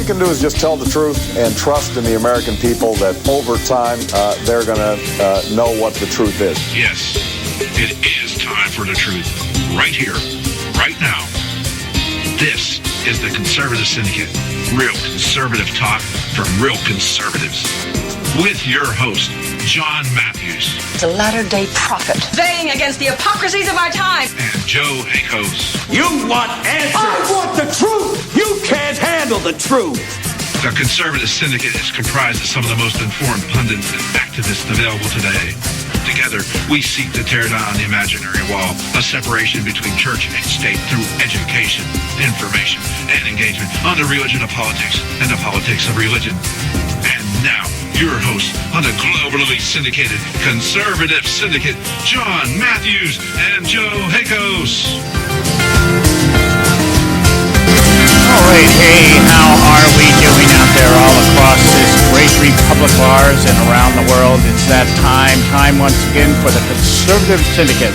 you can do is just tell the truth and trust in the American people that over time they're going to know what the truth is. Yes, it is time for the truth. Right here, right now. This is the Conservative Syndicate. Real conservative talk from real conservatives. With your host, John Matthews. It's a latter-day prophet, baying against the hypocrisies of our time. And Joe Hakos. You want answers. I want the truth. You can't handle the truth. The Conservative Syndicate is comprised of some of the most informed pundits and activists available today. Together, we seek to tear down the imaginary wall of separation between church and state through education, information, and engagement on the religion of politics and the politics of religion. And now, your host on the globally syndicated Conservative Syndicate, John Matthews and Joe Hakos. All right, hey, how are we doing out there all across this great republic of ours and around the world? It's that time once again for the Conservative Syndicate.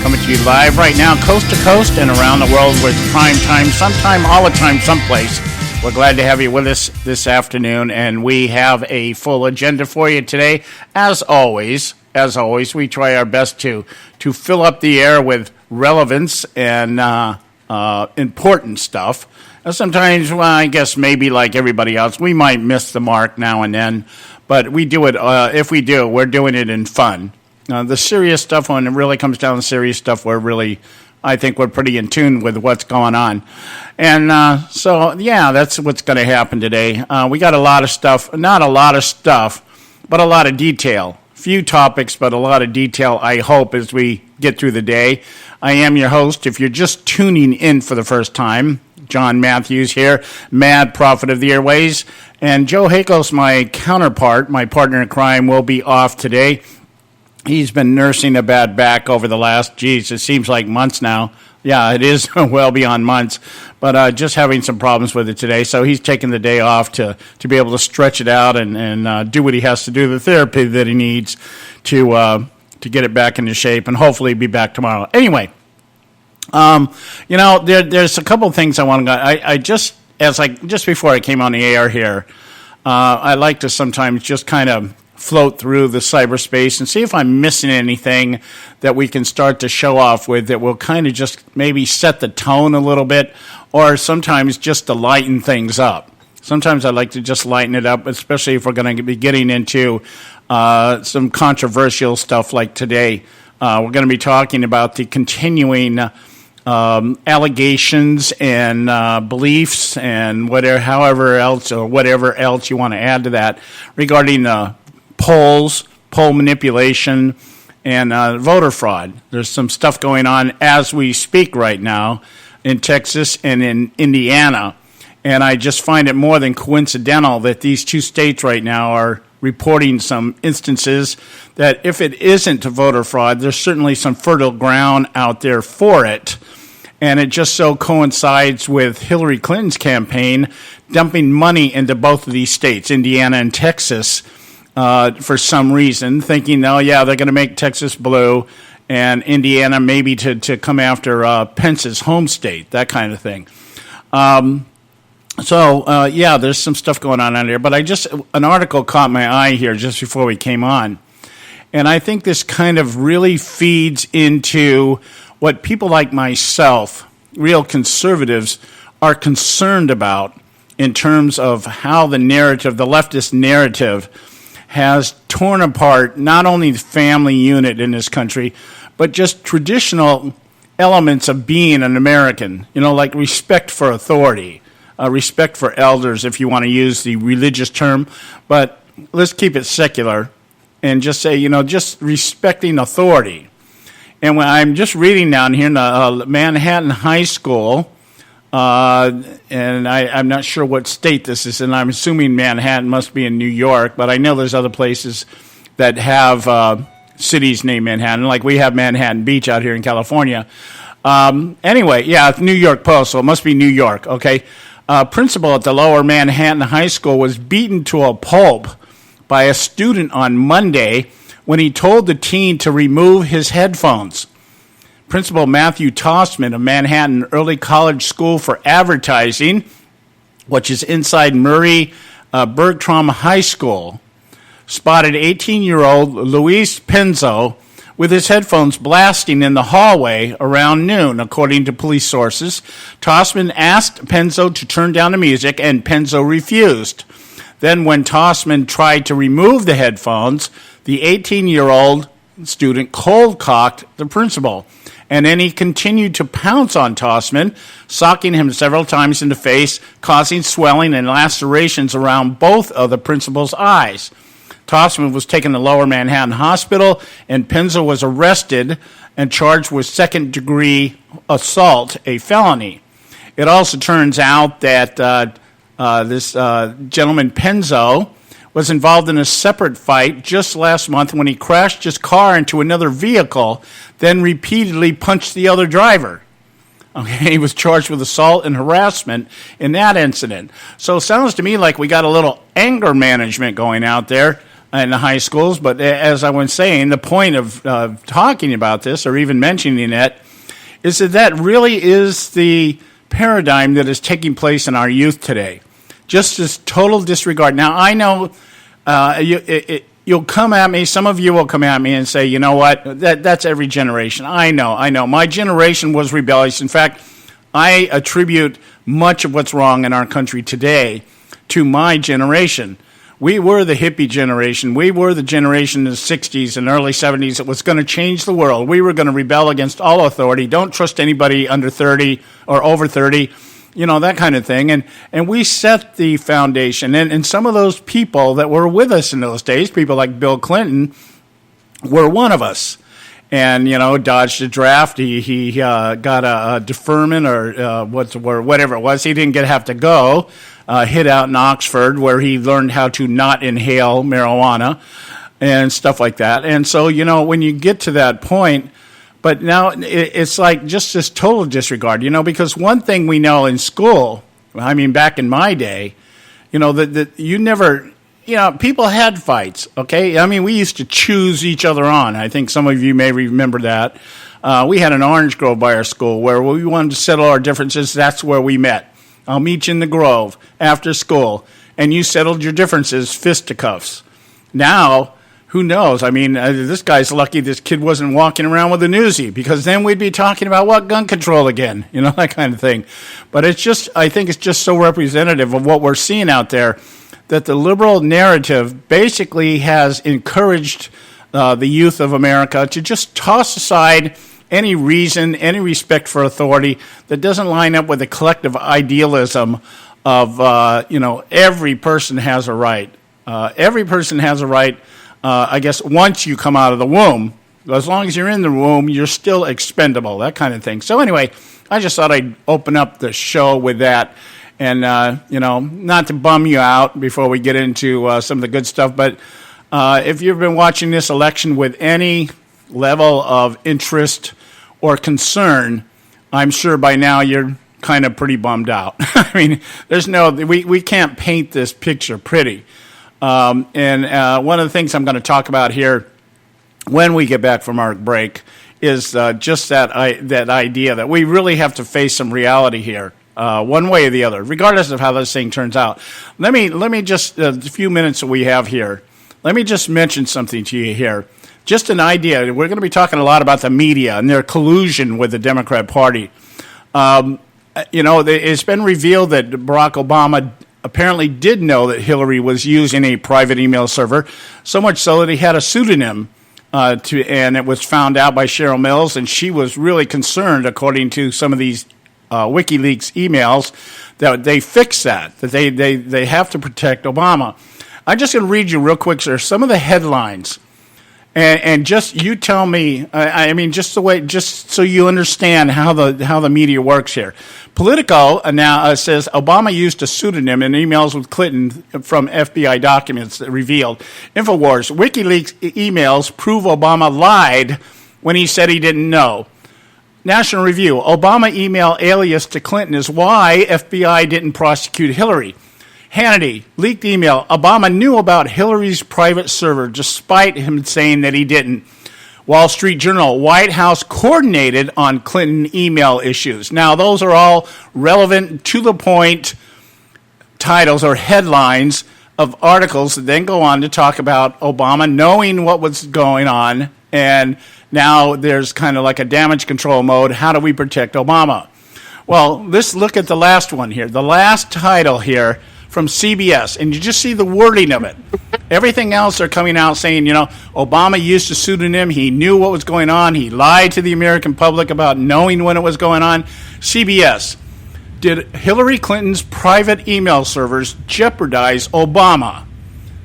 Coming to you live right now, coast to coast and around the world with prime time, sometime, all the time, someplace. We're glad to have you with us this afternoon, and we have a full agenda for you today. As always, we try our best to fill up the air with relevance and important stuff. Sometimes, well, I guess maybe like everybody else, we might miss the mark now and then, but we do it. If we do, we're doing it in fun. The serious stuff, when it really comes down to serious stuff, I think we're pretty in tune with what's going on. And so, yeah, that's what's going to happen today. We got a lot of stuff, not a lot of stuff, but a lot of detail. Few topics, but a lot of detail, I hope, as we get through the day. I am your host. If you're just tuning in for the first time, John Matthews here, Mad Prophet of the Airways. And Joe Hakos, my counterpart, my partner in crime, will be off today. He's been nursing a bad back over the last, it seems like months now. Yeah, it is well beyond months, but just having some problems with it today. So he's taking the day off to be able to stretch it out and do what he has to do, the therapy that he needs to get it back into shape, and hopefully be back tomorrow. Anyway, there's a couple of things I want to go. Just before I came on the air here, I like to sometimes just kind of float through the cyberspace and see if I'm missing anything that we can start to show off with that will kind of just maybe set the tone a little bit, or sometimes just to lighten things up. Sometimes I like to just lighten it up, especially if we're going to be getting into some controversial stuff like today. We're going to be talking about the continuing allegations and beliefs and whatever else you want to add to that regarding poll manipulation, and voter fraud. There's some stuff going on as we speak right now in Texas and in Indiana, and I just find it more than coincidental that these two states right now are reporting some instances that if it isn't voter fraud, there's certainly some fertile ground out there for it. And it just so coincides with Hillary Clinton's campaign dumping money into both of these states, Indiana and Texas, for some reason, thinking, oh, yeah, they're going to make Texas blue and Indiana maybe to come after Pence's home state, that kind of thing. There's some stuff going on out here. But an article caught my eye here just before we came on. And I think this kind of really feeds into what people like myself, real conservatives, are concerned about in terms of how the leftist narrative, has torn apart not only the family unit in this country, but just traditional elements of being an American, like respect for authority, respect for elders, if you want to use the religious term, but let's keep it secular and just say, just respecting authority. And when I'm just reading down here in the Manhattan High School, and I'm not sure what state this is, and I'm assuming Manhattan must be in New York, but I know there's other places that have cities named Manhattan, like we have Manhattan Beach out here in California. Anyway, yeah, it's New York Post, so it must be New York, okay? Principal at the Lower Manhattan High School was beaten to a pulp by a student on Monday when he told the teen to remove his headphones. Principal Matthew Tossman of Manhattan Early College School for Advertising which is inside Murray Bergtraum High School, spotted 18-year-old Luis Penzo with his headphones blasting in the hallway around noon, according to police sources. Tossman asked Penzo to turn down the music, and Penzo refused. Then when Tossman tried to remove the headphones, the 18-year-old student cold-cocked the principal, and then he continued to pounce on Tossman, socking him several times in the face, causing swelling and lacerations around both of the principal's eyes. Tossman was taken to Lower Manhattan Hospital, and Penzo was arrested and charged with second-degree assault, a felony. It also turns out that this gentleman, Penzo, was involved in a separate fight just last month when he crashed his car into another vehicle, then repeatedly punched the other driver. Okay, he was charged with assault and harassment in that incident. So it sounds to me like we got a little anger management going out there in the high schools, but as I was saying, the point of talking about this or even mentioning it is that really is the paradigm that is taking place in our youth today. Just this total disregard. Now, I know you'll come at me, some of you will come at me and say, you know what, that's every generation. I know. My generation was rebellious. In fact, I attribute much of what's wrong in our country today to my generation. We were the hippie generation. We were the generation in the 60s and early 70s that was going to change the world. We were going to rebel against all authority. Don't trust anybody under 30 or over 30, that kind of thing. And we set the foundation. And some of those people that were with us in those days, people like Bill Clinton, were one of us. And, dodged a draft. He got a deferment or whatever it was. He didn't have to go. Hid out in Oxford where he learned how to not inhale marijuana and stuff like that. And so, when you get to that point, but now it's like just this total disregard, because one thing we know in school, back in my day, that you never, people had fights, okay? We used to choose each other on. I think some of you may remember that. We had an orange grove by our school where we wanted to settle our differences. That's where we met. I'll meet you in the Grove after school, and you settled your differences fisticuffs. Now, who knows? This guy's lucky this kid wasn't walking around with a Uzi, because then we'd be talking about what gun control again, that kind of thing. But I think it's just so representative of what we're seeing out there, that the liberal narrative basically has encouraged the youth of America to just toss aside any reason, any respect for authority that doesn't line up with the collective idealism of, every person has a right. Every person has a right, I guess, once you come out of the womb. As long as you're in the womb, you're still expendable, that kind of thing. So anyway, I just thought I'd open up the show with that. And, not to bum you out before we get into some of the good stuff, but if you've been watching this election with any level of interest or concern, I'm sure by now you're kind of pretty bummed out. We can't paint this picture pretty. And one of the things I'm going to talk about here when we get back from our break is just that idea that we really have to face some reality here, one way or the other, regardless of how this thing turns out. Let me just, the few minutes that we have here, let me just mention something to you here. Just an idea. We're going to be talking a lot about the media and their collusion with the Democrat Party. It's been revealed that Barack Obama apparently did know that Hillary was using a private email server, so much so that he had a pseudonym, and it was found out by Cheryl Mills, and she was really concerned, according to some of these WikiLeaks emails, that they fix that they have to protect Obama. I'm just going to read you real quick, sir, some of the headlines. And just you tell me, just so you understand how the media works here. Politico now says Obama used a pseudonym in emails with Clinton from FBI documents that revealed. InfoWars, WikiLeaks emails prove Obama lied when he said he didn't know. National Review, Obama email alias to Clinton is why FBI didn't prosecute Hillary. Hannity, leaked email. Obama knew about Hillary's private server despite him saying that he didn't. Wall Street Journal, White House coordinated on Clinton email issues. Now, those are all relevant, to the point, titles or headlines of articles that then go on to talk about Obama knowing what was going on, and now there's kind of like a damage control mode. How do we protect Obama? Well, let's look at the last one here. The last title here from CBS, and you just see the wording of it. Everything else are coming out saying, Obama used a pseudonym. He knew what was going on. He lied to the American public about knowing when it was going on. CBS, did Hillary Clinton's private email servers jeopardize Obama?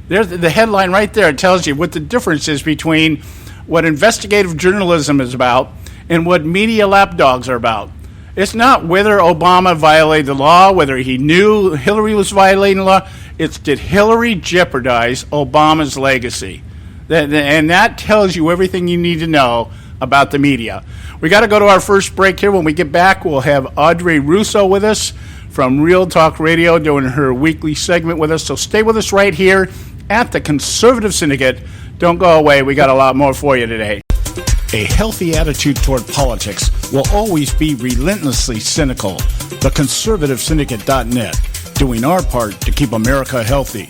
There's the headline right there. It tells you what the difference is between what investigative journalism is about and what media lapdogs are about. It's not whether Obama violated the law, whether he knew Hillary was violating the law. It's did Hillary jeopardize Obama's legacy? And that tells you everything you need to know about the media. We got to go to our first break here. When we get back, we'll have Audrey Russo with us from Real Talk Radio doing her weekly segment with us. So stay with us right here at the Conservative Syndicate. Don't go away. We got a lot more for you today. A healthy attitude toward politics will always be relentlessly cynical. TheConservativeSyndicate.net, doing our part to keep America healthy.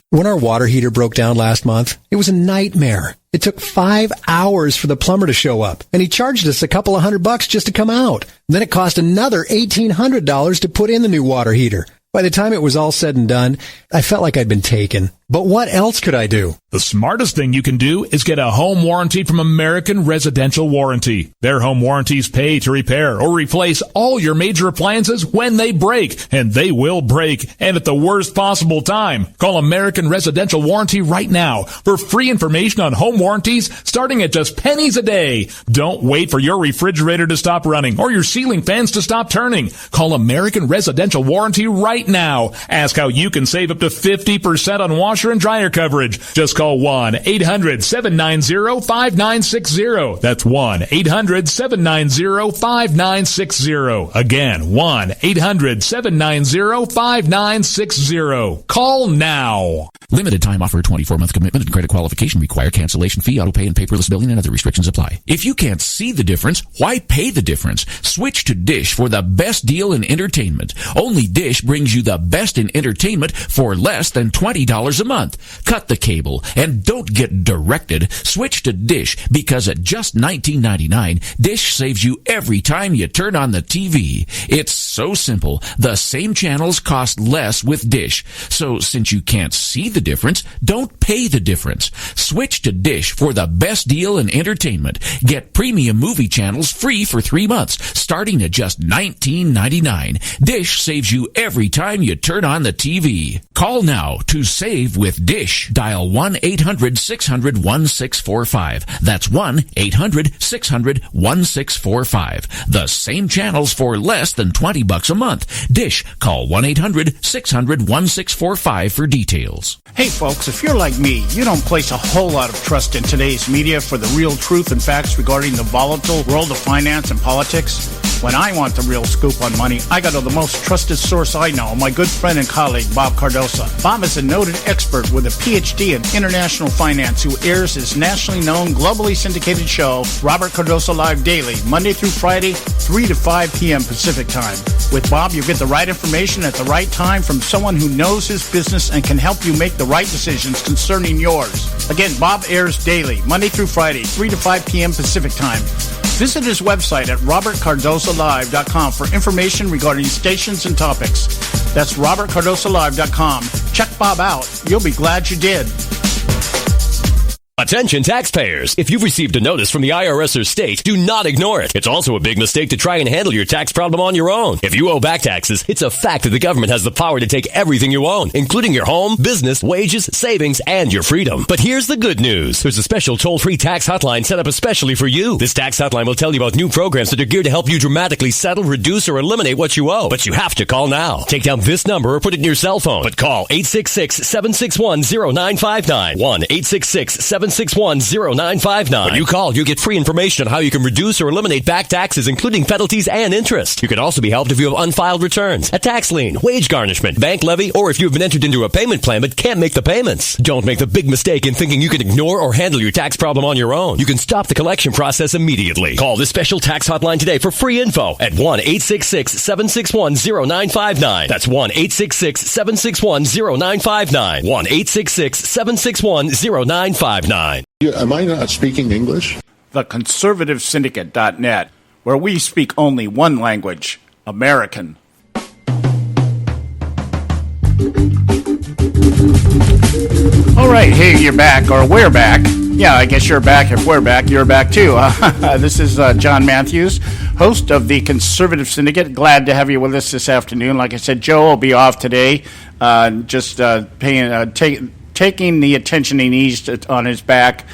When our water heater broke down last month, it was a nightmare. It took 5 hours for the plumber to show up, and he charged us a couple of $100 just to come out. Then it cost another $1,800 to put in the new water heater. By the time it was all said and done, I felt like I'd been taken. But what else could I do? The smartest thing you can do is get a home warranty from American Residential Warranty. Their home warranties pay to repair or replace all your major appliances when they break, and they will break, and at the worst possible time. Call American Residential Warranty right now for free information on home warranties starting at just pennies a day. Don't wait for your refrigerator to stop running or your ceiling fans to stop turning. Call American Residential Warranty right now. Ask how you can save up to 50% on washer and dryer coverage. Just call 1-800-790-5960. That's 1-800-790-5960. Again, 1-800-790-5960. Call now. Limited time offer, 24-month commitment and credit qualification require cancellation fee, auto pay, and paperless billing and other restrictions apply. If you can't see the difference, why pay the difference? Switch to Dish for the best deal in entertainment. Only Dish brings you the best in entertainment for less than $20 a month. Cut the cable and don't get directed. Switch to Dish because at just $19.99, Dish saves you every time you turn on the TV. It's so simple. The same channels cost less with Dish. So since you can't see the difference, don't pay the difference. Switch to Dish for the best deal in entertainment. Get premium movie channels free for 3 months, starting at just $19.99. Dish saves you every time you turn on the TV. Call now to save with Dish. Dial 1-800-600-1645. That's 1-800-600-1645. The same channels for less than $20 a month. Dish. Call 1-800-600-1645 for details. Hey folks, if you're like me, you don't place a whole lot of trust in today's media for the real truth and facts regarding the volatile world of finance and politics. When I want the real scoop on money, I go to the most trusted source I know, my good friend and colleague, Bob Cardoso. Bob is a noted expert with a PhD in international finance who airs his nationally known, globally syndicated show, Robert Cardoso Live Daily, Monday through Friday, 3 to 5 p.m. Pacific Time. With Bob, you get the right information at the right time from someone who knows his business and can help you make the right decisions concerning yours. Again, Bob airs daily, Monday through Friday, 3 to 5 p.m. Pacific Time. Visit his website at robertcardosolive.com for information regarding stations and topics. That's robertcardosolive.com. Check Bob out. You'll be glad you did. Attention taxpayers. If you've received a notice from the IRS or state, do not ignore it. It's also a big mistake to try and handle your tax problem on your own. If you owe back taxes, it's a fact that the government has the power to take everything you own, including your home, business, wages, savings, and your freedom. But here's the good news. There's a special toll-free tax hotline set up especially for you. This tax hotline will tell you about new programs that are geared to help you dramatically settle, reduce, or eliminate what you owe. But you have to call now. Take down this number or put it in your cell phone. But call 866-761-0959. 1-866-761-0959. 1-866-761-0959. When you call, you get free information on how you can reduce or eliminate back taxes, including penalties and interest. You can also be helped if you have unfiled returns, a tax lien, wage garnishment, bank levy, or if you have been entered into a payment plan but can't make the payments. Don't make the big mistake in thinking you can ignore or handle your tax problem on your own. You can stop the collection process immediately. Call this special tax hotline today for free info at 1-866-761-0959. That's 1-866-761-0959. 1-866-761-0959. Am I not speaking English? TheConservativeSyndicate.net, where we speak only one language, American. All right, hey, you're back, or we're back. Yeah, I guess you're back. If we're back, you're back too. This is John Matthews, host of the Conservative Syndicate. Glad to have you with us this afternoon. Like I said, Joe will be off today, taking the attention he needs on his back.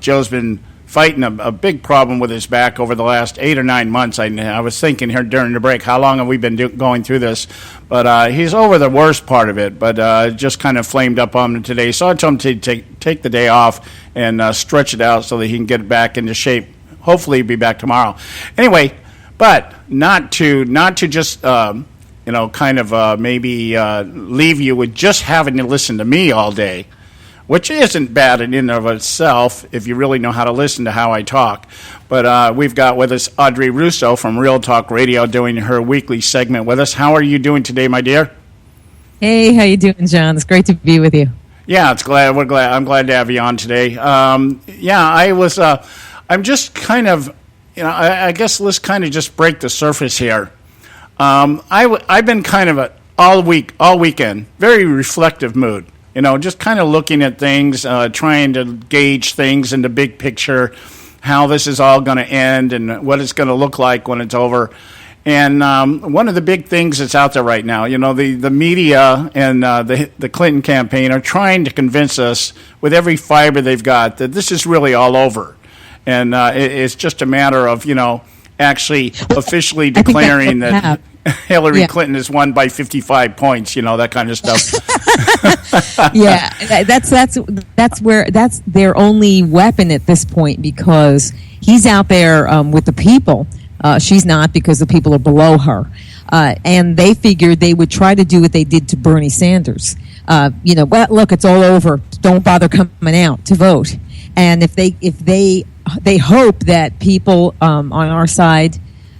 Joe's been fighting a big problem with his back over the last 8 or 9 months. I was thinking here during the break, how long have we been going through this? But he's over the worst part of it, but just kind of flamed up on him today. So I told him to take the day off and stretch it out so that he can get back into shape. Hopefully he'll be back tomorrow. Anyway, but not to just maybe leave you with just having to listen to me all day, which isn't bad in and of itself if you really know how to listen to how I talk. But we've got with us Audrey Russo from Real Talk Radio doing her weekly segment with us. How are you doing today, my dear? Hey, how you doing, John? It's great to be with you. Yeah, I'm glad to have you on today. I'm just kind of, I guess let's kind of just break the surface here. I've been kind of all weekend, very reflective mood. Just kind of looking at things, trying to gauge things in the big picture, how this is all going to end and what it's going to look like when it's over. And one of the big things that's out there right now, the media and the Clinton campaign are trying to convince us with every fiber they've got that this is really all over. And it's just a matter of, actually officially declaring that Hillary Clinton has won by 55 points, that kind of stuff. Yeah, that's their only weapon at this point, because he's out there with the people. She's not, because the people are below her. And they figured they would try to do what they did to Bernie Sanders. Well, look, it's all over. Don't bother coming out to vote. And if they hope that people on our side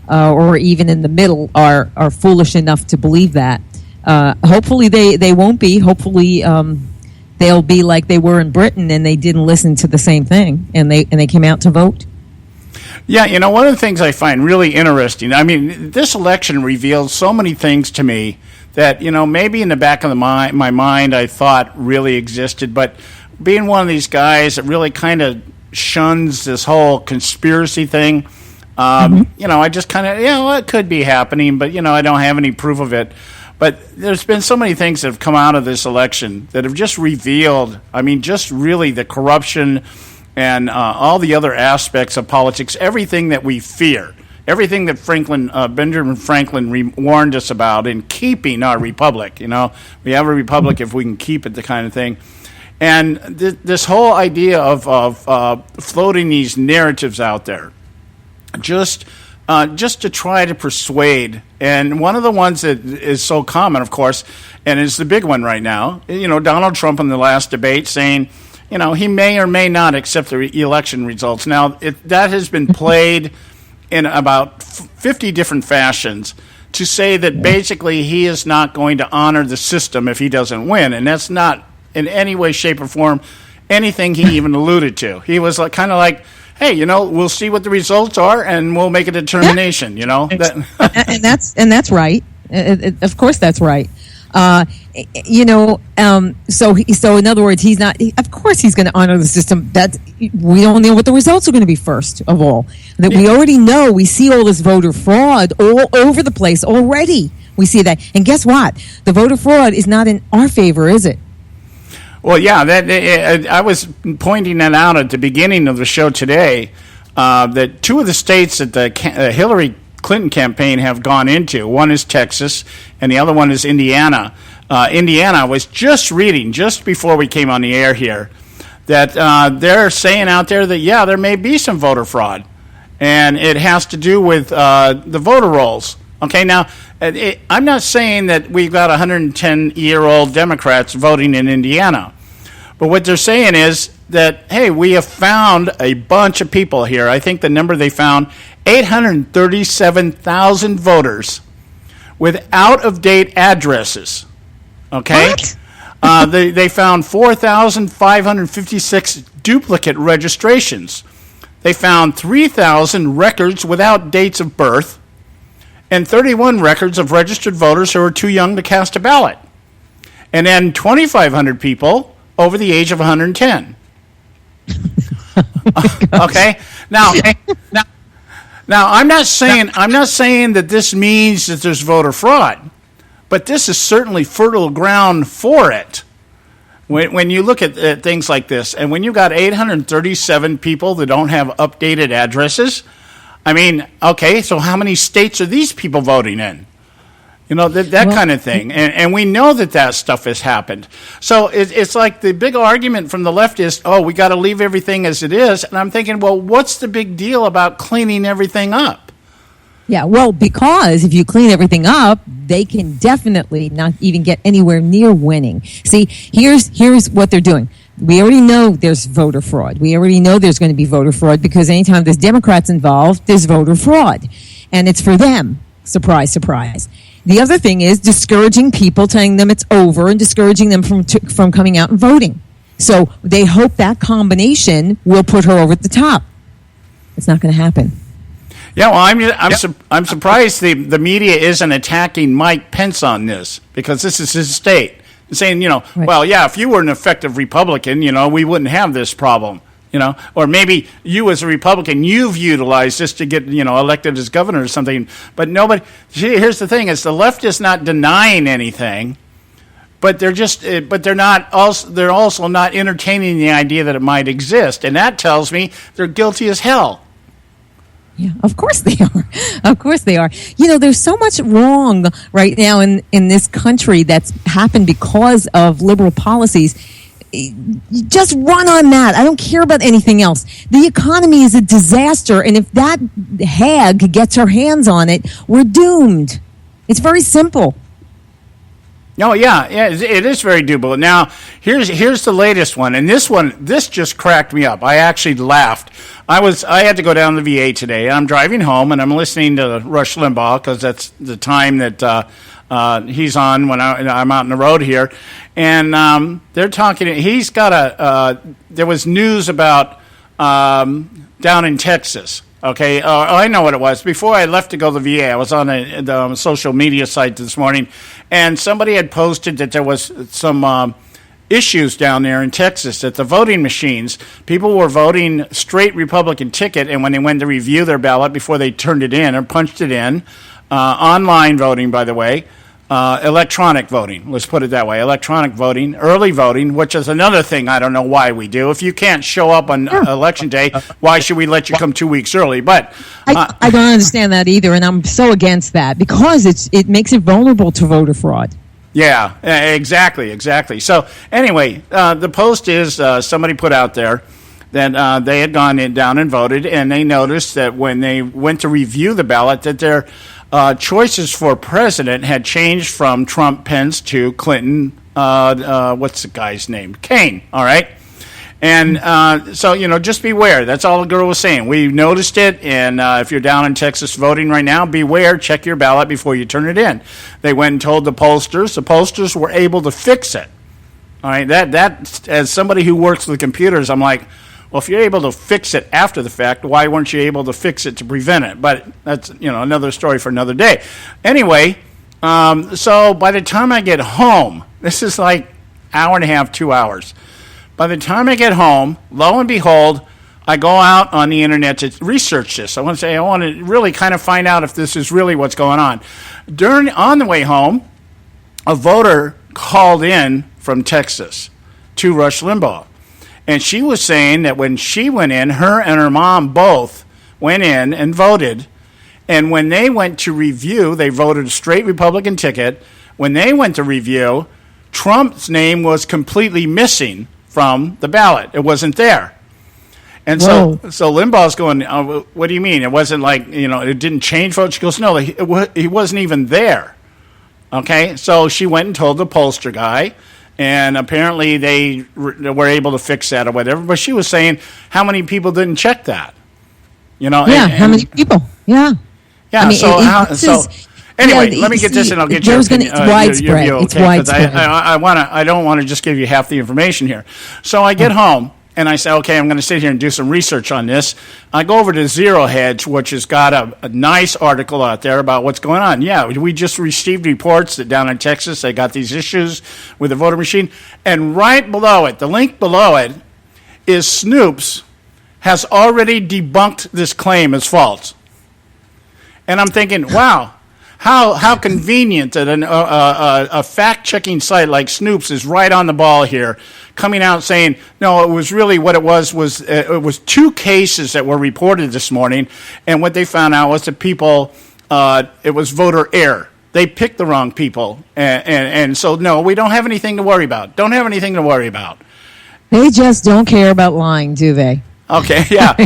or even in the middle are foolish enough to believe that. Hopefully they won't be. Hopefully they'll be like they were in Britain and they didn't listen to the same thing and they came out to vote. Yeah, one of the things I find really interesting, this election revealed so many things to me that, maybe in the back of my mind I thought really existed, but being one of these guys that really kind of shuns this whole conspiracy thing, I just kind of, it could be happening, but, I don't have any proof of it. But there's been so many things that have come out of this election that have just revealed, just really the corruption and all the other aspects of politics, everything that we fear, everything that Benjamin Franklin warned us about in keeping our republic. We have a republic if we can keep it, the kind of thing. And this whole idea of floating these narratives out there, just to try to persuade. And one of the ones that is so common, of course, and is the big one right now, Donald Trump in the last debate saying, he may or may not accept the election results. Now, that has been played in about 50 different fashions to say that basically he is not going to honor the system if he doesn't win. And that's not in any way, shape, or form anything he even alluded to. He was kind of like, hey, we'll see what the results are and we'll make a determination, and that's right. Of course that's right. So in other words, he's not, of course he's going to honor the system. That we don't know what the results are going to be first of all. That we already know, we see all this voter fraud all over the place already. We see that. And guess what? The voter fraud is not in our favor, is it? Well, yeah, I was pointing that out at the beginning of the show today, that two of the states that the Hillary Clinton campaign have gone into, one is Texas and the other one is Indiana. Indiana, I was just reading, just before we came on the air here, that they're saying out there that, yeah, there may be some voter fraud. And it has to do with the voter rolls. Okay, now, I'm not saying that we've got 110-year-old Democrats voting in Indiana. But what they're saying is that, hey, we have found a bunch of people here. I think the number they found, 837,000 voters with out-of-date addresses. Okay? What? They found 4,556 duplicate registrations. They found 3,000 records without dates of birth and 31 records of registered voters who are too young to cast a ballot. And then 2,500 people over the age of 110. Okay? Now, I'm not saying that this means that there's voter fraud, but this is certainly fertile ground for it. When you look at things like this, and when you've got 837 people that don't have updated addresses, I mean, okay, so how many states are these people voting in? You know, that kind of thing. And we know that stuff has happened. So it's like the big argument from the left is, oh, we got to leave everything as it is. And I'm thinking, well, what's the big deal about cleaning everything up? Yeah, well, because if you clean everything up, they can definitely not even get anywhere near winning. See, here's what they're doing. We already know there's voter fraud. We already know there's going to be voter fraud because anytime there's Democrats involved, there's voter fraud. And it's for them. Surprise, surprise. The other thing is discouraging people, telling them it's over and discouraging them from coming out and voting. So they hope that combination will put her over the top. It's not going to happen. Yeah, well, I'm surprised the media isn't attacking Mike Pence on this because this is his state. Saying, right. Well, yeah, if you were an effective Republican, we wouldn't have this problem, or maybe you as a Republican, you've utilized this to get, elected as governor or something. But nobody. Here's the thing: is the left is not denying anything, but they're also not entertaining the idea that it might exist, and that tells me they're guilty as hell. Yeah, of course they are. Of course they are. There's so much wrong right now in this country that's happened because of liberal policies. Just run on that. I don't care about anything else. The economy is a disaster, and if that hag gets her hands on it, we're doomed. It's very simple. Oh, yeah, it is very doable. Now, here's the latest one, and this just cracked me up. I actually laughed. I had to go down to the VA today. I'm driving home, and I'm listening to Rush Limbaugh because that's the time that he's on when I'm out on the road here. And they're talking. He's got there was news about down in Texas. Okay, I know what it was. Before I left to go to the VA, I was on the social media site this morning, and somebody had posted that there was some issues down there in Texas, that the voting machines, people were voting straight Republican ticket, and when they went to review their ballot before they turned it in or punched it in, online voting, by the way, electronic voting, let's put it that way, electronic voting, early voting, which is another thing I don't know why we do. If you can't show up on Election Day, why should we let you come 2 weeks early? But I don't understand that either, and I'm so against that because it makes it vulnerable to voter fraud. Yeah, exactly. So anyway, the post is somebody put out there that they had gone down and voted, and they noticed that when they went to review the ballot that their choices for president had changed from Trump, Pence to Clinton, what's the guy's name? Kane, all right? And so, just beware. That's all the girl was saying. We noticed it, and if you're down in Texas voting right now, beware. Check your ballot before you turn it in. They went and told the pollsters. The pollsters were able to fix it. All right, that as somebody who works with computers, I'm like, well, if you're able to fix it after the fact, why weren't you able to fix it to prevent it? But that's, another story for another day. Anyway, so by the time I get home, this is like hour and a half, 2 hours. By the time I get home, lo and behold, I go out on the internet to research this. I want to really kind of find out if this is really what's going on. On the way home, a voter called in from Texas to Rush Limbaugh. And she was saying that when she went in, her and her mom both went in and voted. And when they went to review, they voted a straight Republican ticket. When they went to review, Trump's name was completely missing from the ballot. It wasn't there. And so Limbaugh's going, what do you mean? It wasn't like, it didn't change votes? She goes, no, he wasn't even there. Okay, so she went and told the pollster guy, and apparently they were able to fix that or whatever. But she was saying, how many people didn't check that? How many people? Yeah. Yeah, anyway, let me get this and I'll get your opinion. It's widespread. Okay, it's widespread. I don't want to just give you half the information here. So I get home. And I say, okay, I'm going to sit here and do some research on this. I go over to Zero Hedge, which has got a nice article out there about what's going on. Yeah, we just received reports that down in Texas they got these issues with the voter machine. And right below it, the link below it, is Snoops has already debunked this claim as false. And I'm thinking, wow. How convenient that a fact-checking site like Snoops is right on the ball here, coming out saying, no, it was really what it was it was 2 cases that were reported this morning, and what they found out was that people, it was voter error. They picked the wrong people, and so, no, we don't have anything to worry about. Don't have anything to worry about. They just don't care about lying, do they? Okay, yeah.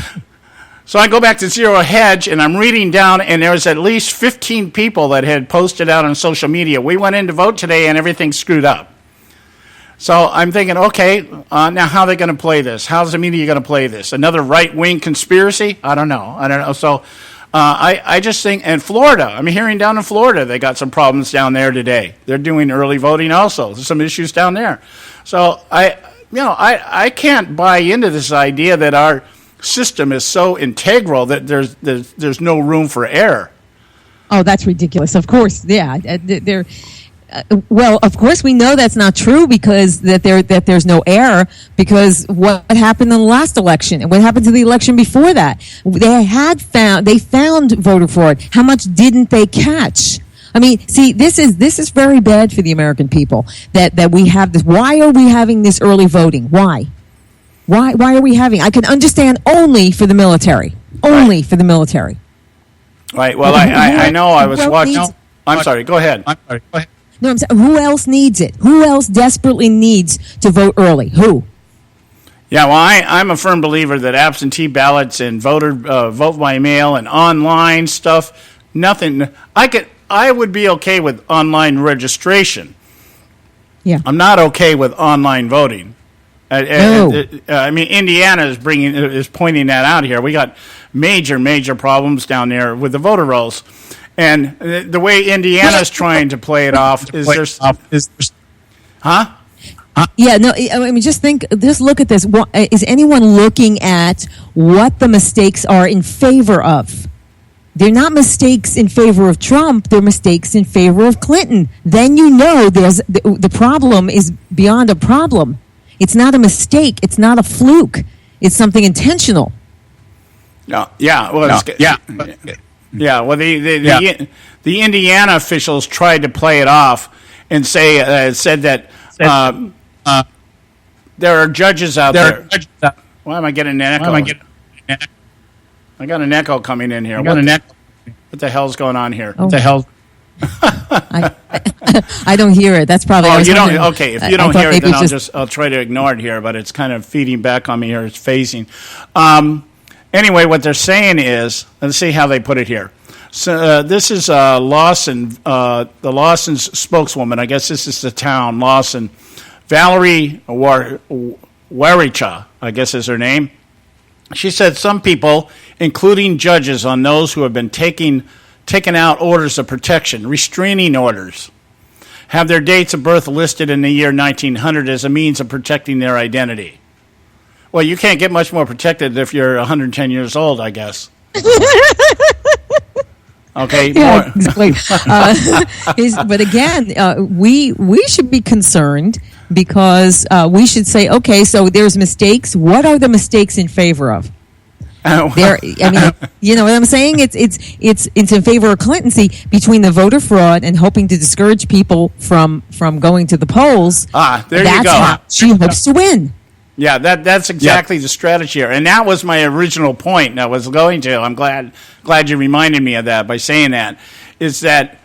So I go back to Zero Hedge, and I'm reading down, and there's at least 15 people that had posted out on social media. We went in to vote today, and everything's screwed up. So I'm thinking, okay, now how are they going to play this? How's the media going to play this? Another right-wing conspiracy? I don't know. So I just think, and Florida, I'm hearing down in Florida, they got some problems down there today. They're doing early voting also. There's some issues down there. So I can't buy into this idea that our system is so integral that there's no room for error. Oh, that's ridiculous. Of course, yeah. Well, of course, we know that's not true because that there's no error. Because what happened in the last election and what happened to the election before that, they found voter fraud. How much didn't they catch? I mean, see, this is very bad for the American people that we have this. Why are we having this early voting? Why? Why are we having? I can understand only for the military. Only for the military. Right. Well, I know I was watching. I'm sorry. Go ahead. No, I'm saying, who else needs it? Who else desperately needs to vote early? Who? Yeah, well, I'm a firm believer that absentee ballots and vote by mail and online stuff, nothing. I would be okay with online registration. Yeah. I'm not okay with online voting. I mean, Indiana is pointing that out here. We got major problems down there with the voter rolls, and the way Indiana's trying to play it off is huh? Yeah, no. I mean, just look at this. Is anyone looking at what the mistakes are in favor of? They're not mistakes in favor of Trump. They're mistakes in favor of Clinton. Then you know the problem is beyond a problem. It's not a mistake. It's not a fluke. It's something intentional. No. Yeah. Well. Yeah. Yeah. Well, the Indiana officials tried to play it off and said that there are judges out there. Why am I getting an echo? I got an echo coming in here. What the hell's going on here? Oh. What the hell? I don't hear it. That's probably. Oh, you don't. Okay, if you don't hear it, then I'll try to ignore it here. But it's kind of feeding back on me here. It's phasing. Anyway, what they're saying is, let's see how they put it here. So this is Lawson, the Lawson's spokeswoman. I guess this is the town Lawson. Valerie Waricha, I guess is her name. She said some people, including judges on those who have been taking out orders of protection, restraining orders, have their dates of birth listed in the year 1900 as a means of protecting their identity. Well, you can't get much more protected if you're 110 years old, I guess. Okay. Yeah, exactly. But again, we should be concerned because we should say, okay, so there's mistakes. What are the mistakes in favor of? I mean, you know what I'm saying? It's in favor of Clinton. See, between the voter fraud and hoping to discourage people from going to the polls. There you go. How she hopes to win. Yeah, that's exactly the strategy here, and that was my original point. I was going to. I'm glad you reminded me of that by saying that. Is that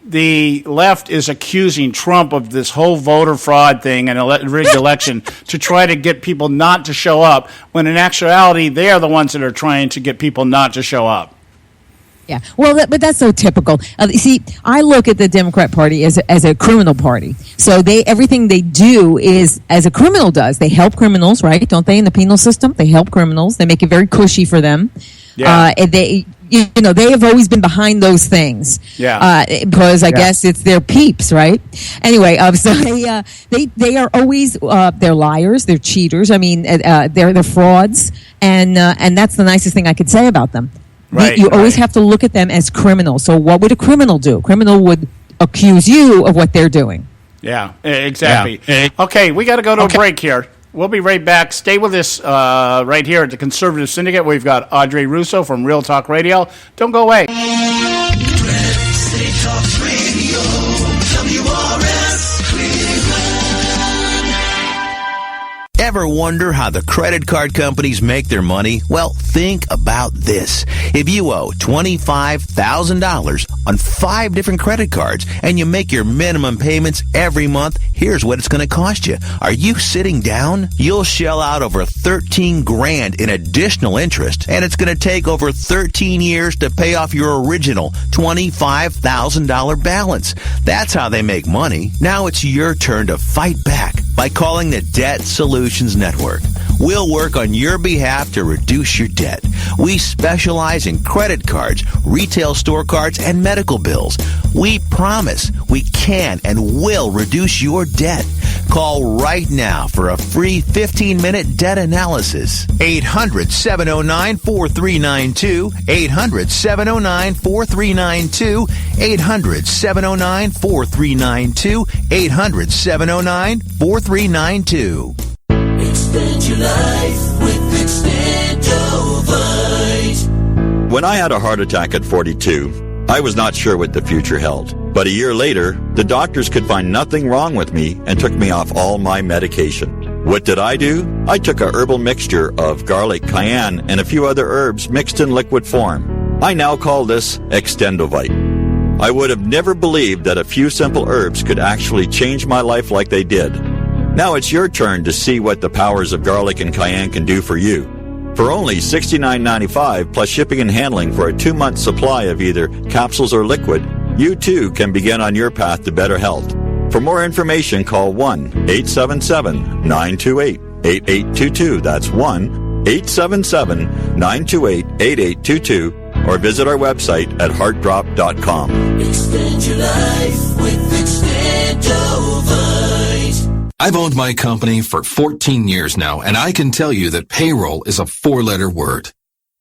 the left is accusing Trump of this whole voter fraud thing and rigged election to try to get people not to show up, when in actuality, they are the ones that are trying to get people not to show up. Yeah, well, but that's so typical. See, I look at the Democrat Party as a criminal party. So everything they do is as a criminal does. They help criminals, right? Don't they? In the penal system, they help criminals. They make it very cushy for them. Yeah. And they have always been behind those things. Yeah. Because I guess it's their peeps, right? Anyway, so they are always they're liars, they're cheaters. I mean, they're frauds, and that's the nicest thing I could say about them. Right, you always have to look at them as criminals. So what would a criminal do? A criminal would accuse you of what they're doing. Yeah, exactly. Yeah. Okay, we got to go to a break here. We'll be right back. Stay with us right here at the Conservative Syndicate. We've got Audrey Russo from Real Talk Radio. Don't go away. Ever wonder how the credit card companies make their money? Well, think about this. If you owe $25,000 on 5 different credit cards and you make your minimum payments every month, here's what it's going to cost you. Are you sitting down? You'll shell out over $13,000 in additional interest, and it's going to take over 13 years to pay off your original $25,000 balance. That's how they make money. Now it's your turn to fight back by calling the Debt Solutions Network. We'll work on your behalf to reduce your debt. We specialize in credit cards, retail store cards, and medical bills. We promise we can and will reduce your debt. Call right now for a free 15-minute debt analysis. 800-709-4392. 800-709-4392. 800-709-4392. 800-709-4392. Extend your life with Extendovite. When I had a heart attack at 42, I was not sure what the future held. But a year later, the doctors could find nothing wrong with me and took me off all my medication. What did I do? I took a herbal mixture of garlic, cayenne, and a few other herbs mixed in liquid form. I now call this Extendovite. I would have never believed that a few simple herbs could actually change my life like they did. Now it's your turn to see what the powers of garlic and cayenne can do for you. For only $69.95 plus shipping and handling for a 2-month supply of either capsules or liquid, you too can begin on your path to better health. For more information, call 1-877-928-8822. That's 1-877-928-8822. Or visit our website at heartdrop.com. Extend your life with Extendovite. I've owned my company for 14 years now, and I can tell you that payroll is a 4-letter word.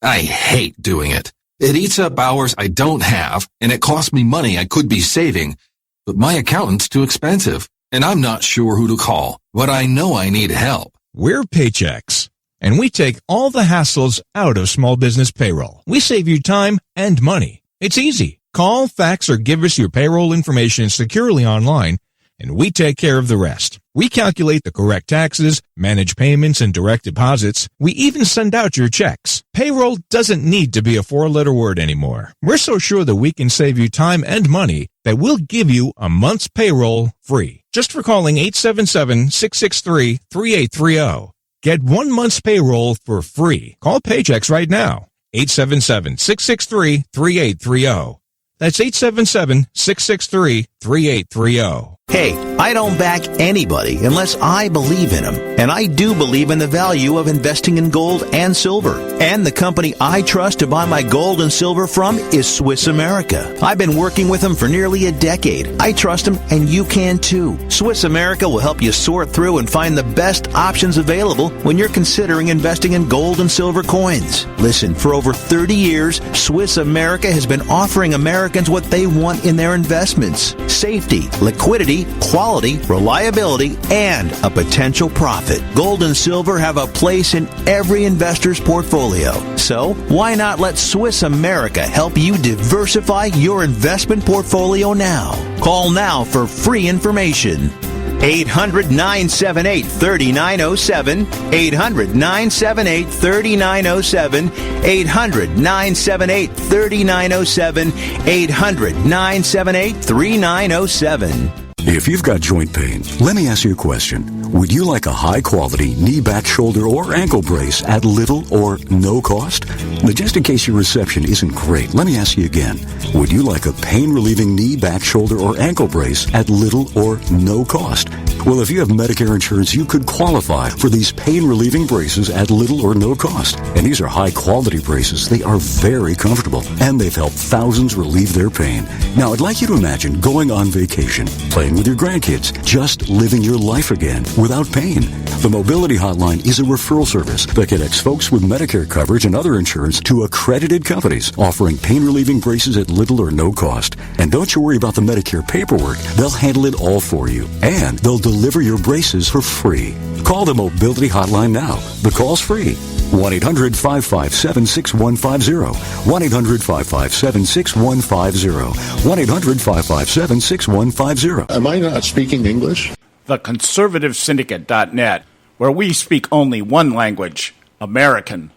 I hate doing it. It eats up hours I don't have, and it costs me money I could be saving. But my accountant's too expensive, and I'm not sure who to call, but I know I need help. We're Paychex, and we take all the hassles out of small business payroll. We save you time and money. It's easy. Call, fax, or give us your payroll information securely online, and we take care of the rest. We calculate the correct taxes, manage payments and direct deposits. We even send out your checks. Payroll doesn't need to be a 4-letter word anymore. We're so sure that we can save you time and money that we'll give you a month's payroll free. Just for calling 877-663-3830. Get 1 month's payroll for free. Call Paychex right now. 877-663-3830. That's 877-663-3830. Hey, I don't back anybody unless I believe in them. And I do believe in the value of investing in gold and silver. And the company I trust to buy my gold and silver from is Swiss America. I've been working with them for nearly a decade. I trust them, and you can too. Swiss America will help you sort through and find the best options available when you're considering investing in gold and silver coins. Listen, for over 30 years, Swiss America has been offering Americans what they want in their investments: safety, liquidity, quality, reliability, and a potential profit. Gold and silver have a place in every investor's portfolio. So, why not let Swiss America help you diversify your investment portfolio now? Call now for free information. 800-978-3907. 800-978-3907. 800-978-3907. 800-978-3907. If you've got joint pain, let me ask you a question. Would you like a high-quality knee, back, shoulder, or ankle brace at little or no cost? Now, just in case your reception isn't great, let me ask you again. Would you like a pain-relieving knee, back, shoulder, or ankle brace at little or no cost? Well, if you have Medicare insurance, you could qualify for these pain-relieving braces at little or no cost. And these are high-quality braces. They are very comfortable, and they've helped thousands relieve their pain. Now, I'd like you to imagine going on vacation, playing with your grandkids, just living your life again without pain. The Mobility Hotline is a referral service that connects folks with Medicare coverage and other insurance to accredited companies offering pain-relieving braces at little or no cost. And don't you worry about the Medicare paperwork. They'll handle it all for you. And they'll deliver your braces for free. Call the Mobility Hotline now. The call's free. 1-800-557-6150. 1-800-557-6150. 1-800-557-6150. Am I not speaking English? TheConservativeSyndicate.net, where we speak only one language, American.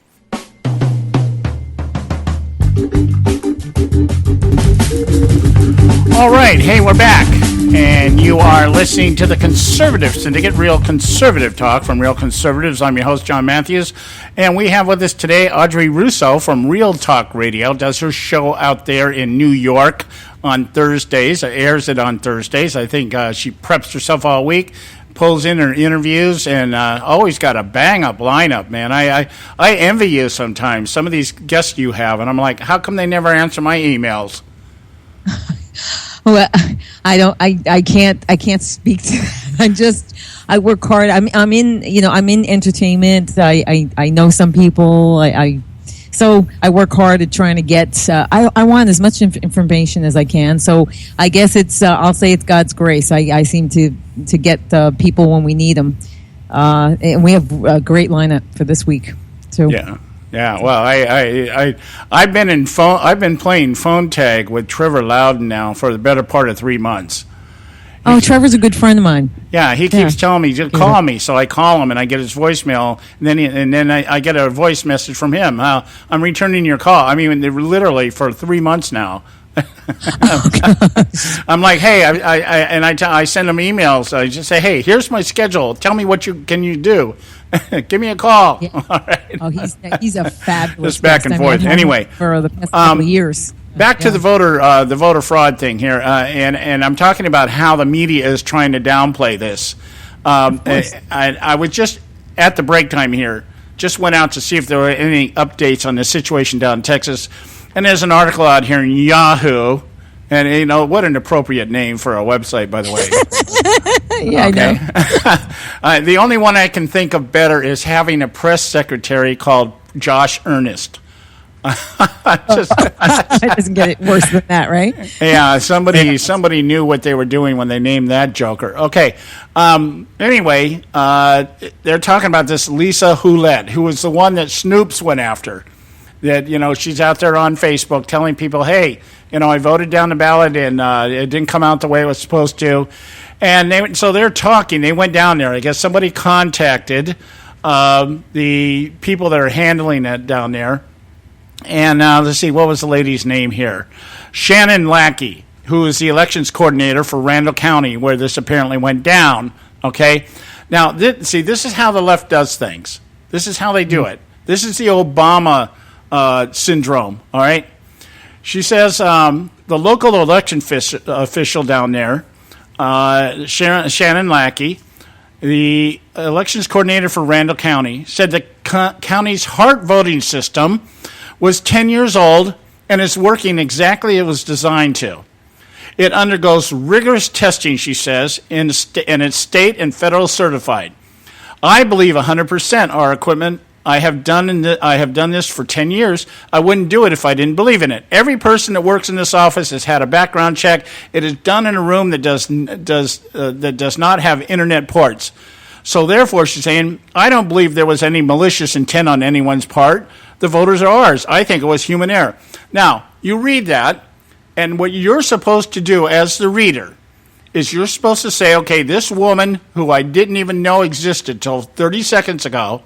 All right, hey, we're back, and you are listening to the Conservative Syndicate, Real Conservative Talk from Real Conservatives. I'm your host, John Matthews, and we have with us today Audrey Russo from Real Talk Radio, does her show out there in New York on Thursdays, airs it on Thursdays. I think she preps herself all week, pulls in her interviews, and always got a bang-up lineup, man. I envy you sometimes, some of these guests you have, and I'm like, how come they never answer my emails? Well, I can't speak to that. I work hard. I'm in entertainment. I know some people. So I work hard at trying to get, I want as much information as I can. So I guess I'll say it's God's grace. I seem to get people when we need them. And we have a great lineup for this week, too. Yeah. Well, I've been playing phone tag with Trevor Loudon now for the better part of 3 months. Oh, Trevor's a good friend of mine. Yeah, he keeps telling me, just call me. So I call him, and I get his voicemail, and then I get a voice message from him. I'm returning your call. I mean, literally for 3 months now. I'm like, hey, I send him emails. I just say, hey, here's my schedule. Tell me what can you do. Give me a call. Yeah. All right. Oh, he's a fabulous. Just back and forth. Anyway, for the past couple of years. Back to the voter fraud thing here, and I'm talking about how the media is trying to downplay this. I was just at the break time here, just went out to see if there were any updates on the situation down in Texas, and there's an article out here in Yahoo, and what an appropriate name for a website, by the way. Yeah, okay. I know. The only one I can think of better is having a press secretary called Josh Earnest. It doesn't get it worse than that, right? Yeah, somebody knew what they were doing when they named that joker. Okay. Anyway, they're talking about this Lisa Hulett, who was the one that Snoops went after. That she's out there on Facebook telling people, hey, I voted down the ballot and it didn't come out the way it was supposed to. And so they're talking. They went down there. I guess somebody contacted the people that are handling it down there. And let's see, what was the lady's name here? Shannon Lackey, who is the elections coordinator for Randall County, where this apparently went down. Okay? Now, this is how the left does things. This is how they do it. This is the Obama syndrome, all right? She says the local election official down there, Shannon Lackey, the elections coordinator for Randall County, said the county's HART voting system was 10 years old and is working exactly as it was designed to. It undergoes rigorous testing, she says, and it's state and federal certified. I believe 100% our equipment. I have done this for 10 years. I wouldn't do it if I didn't believe in it. Every person that works in this office has had a background check. It is done in a room that does not have internet ports. So therefore, she's saying, I don't believe there was any malicious intent on anyone's part. The voters are ours. I think it was human error. Now, you read that, and what you're supposed to do as the reader is you're supposed to say, okay, this woman who I didn't even know existed till 30 seconds ago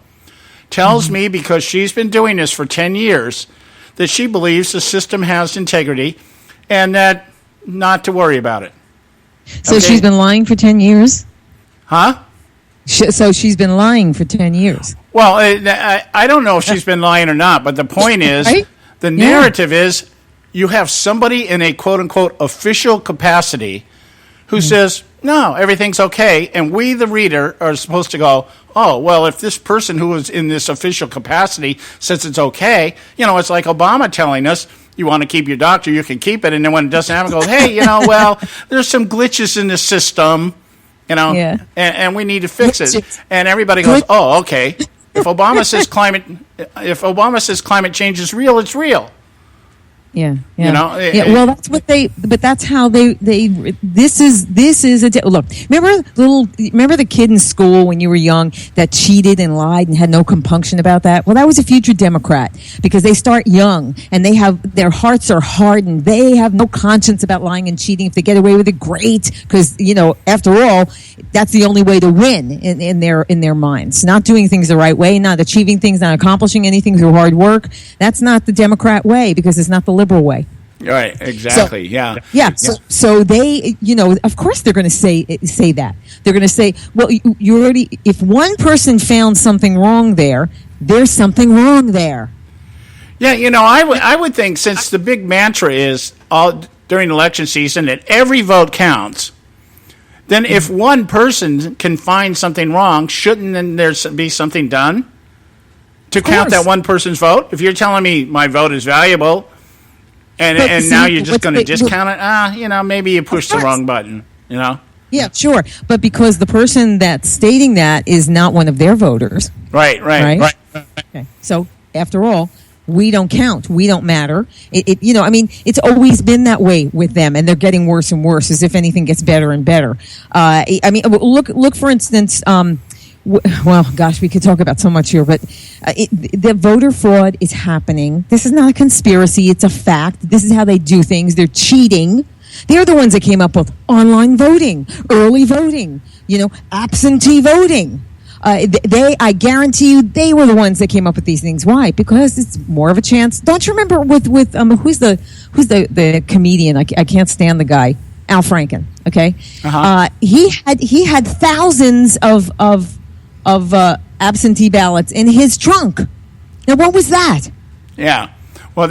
tells me, because she's been doing this for 10 years, that she believes the system has integrity and that not to worry about it. So she's been lying for 10 years? Huh? So she's been lying for 10 years. Well, I don't know if she's been lying or not, but the point is, right? The narrative is you have somebody in a quote-unquote official capacity who says, no, everything's okay, and we, the reader, are supposed to go, oh, well, if this person who is in this official capacity says it's okay, it's like Obama telling us, you want to keep your doctor, you can keep it, and then when it doesn't happen, goes, hey, well, there's some glitches in the system, and we need to fix it. And everybody goes, oh, okay. If Obama says climate change is real, it's real. Yeah. Well, that's what but that's how this is look. Remember the kid in school when you were young that cheated and lied and had no compunction about that? Well, that was a future Democrat, because they start young and their hearts are hardened. They have no conscience about lying and cheating. If they get away with it, great, because after all, that's the only way to win in their minds. Not doing things the right way, not achieving things, not accomplishing anything through hard work. That's not the Democrat way, because it's not the liberal way. Right, exactly. So they, of course they're going to say that. They're going to say, well, you already, if one person found something wrong there, there's something wrong there. Yeah, I would think, since the big mantra is all during election season that every vote counts, then if one person can find something wrong, shouldn't then there be something done to count that one person's vote? If you're telling me my vote is valuable, and now you're just going to discount it, maybe you pushed the wrong button, Yeah, sure. But because the person that's stating that is not one of their voters. Right. Okay. So, after all, we don't count. We don't matter. It's always been that way with them, and they're getting worse and worse, as if anything gets better and better. Look, for instance, well, gosh, we could talk about so much here, but the voter fraud is happening. This is not a conspiracy. It's a fact. This is how they do things. They're cheating. They're the ones that came up with online voting, early voting, absentee voting. I guarantee you, they were the ones that came up with these things. Why? Because it's more of a chance. Don't you remember with who's the comedian? I can't stand the guy. Al Franken. Okay. Uh-huh. He had thousands of absentee ballots in his trunk. Now, what was that? Yeah. Well,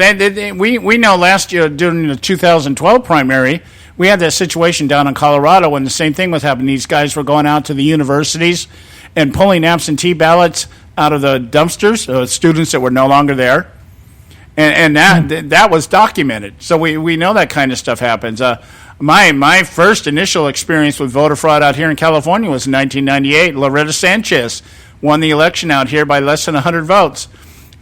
we know last year during the 2012 primary, we had that situation down in Colorado when the same thing was happening. These guys were going out to the universities and pulling absentee ballots out of the dumpsters, students that were no longer there. And that was documented. So we know that kind of stuff happens. My first initial experience with voter fraud out here in California was in 1998. Loretta Sanchez won the election out here by less than 100 votes.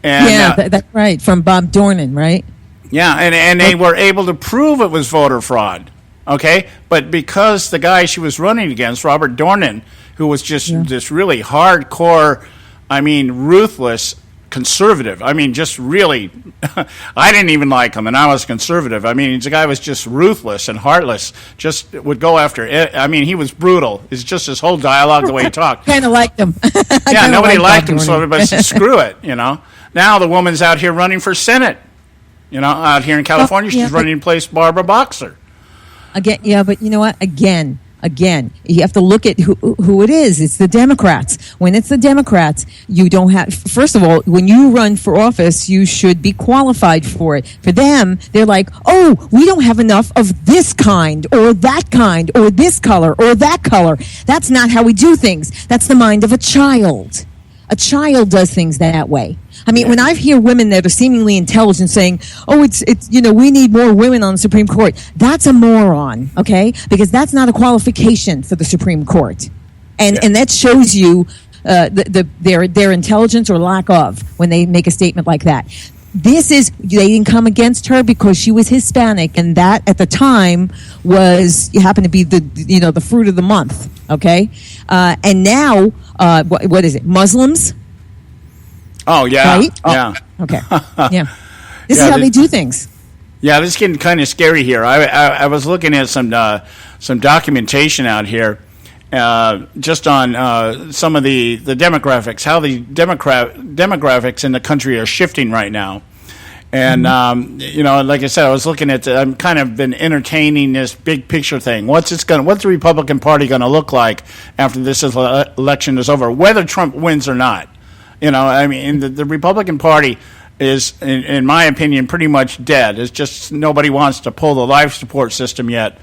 And, that's right, from Bob Dornan, right? Yeah, and they were able to prove it was voter fraud, okay? But because the guy she was running against, Robert Dornan, who was just this really hardcore, ruthless conservative. Just really, I didn't even like him, and I was conservative. The guy was just ruthless and heartless, just would go after it. He was brutal. It's just his whole dialogue, the way he talked. Kind of liked him. Yeah, nobody liked him, so everybody said, screw it, Now the woman's out here running for Senate, out here in California. She's running to place Barbara Boxer. Again, yeah, but you know what? Again, you have to look at who it is. It's the Democrats. When it's the Democrats, you don't have... First of all, when you run for office, you should be qualified for it. For them, they're like, oh, we don't have enough of this kind, or that kind, or this color, or that color. That's not how we do things. That's the mind of a child. A child does things that way. When I hear women that are seemingly intelligent saying, oh, it's we need more women on the Supreme Court, that's a moron, okay? Because that's not a qualification for the Supreme Court. And that shows you their intelligence or lack of when they make a statement like that. They didn't come against her because she was Hispanic, and that at the time happened to be the fruit of the month, okay? And now, what is it, Muslims? Oh, yeah. Right? Yeah. Okay. Yeah. This is how they do things. Yeah, this is getting kind of scary here. I was looking at some some documentation out here just on some of the demographics, how the demographics in the country are shifting right now. And, like I said, I was looking at I'm kind of been entertaining this big picture thing. What's the Republican Party going to look like after this election is over, whether Trump wins or not? The Republican Party is, in my opinion, pretty much dead. It's just nobody wants to pull the life support system yet.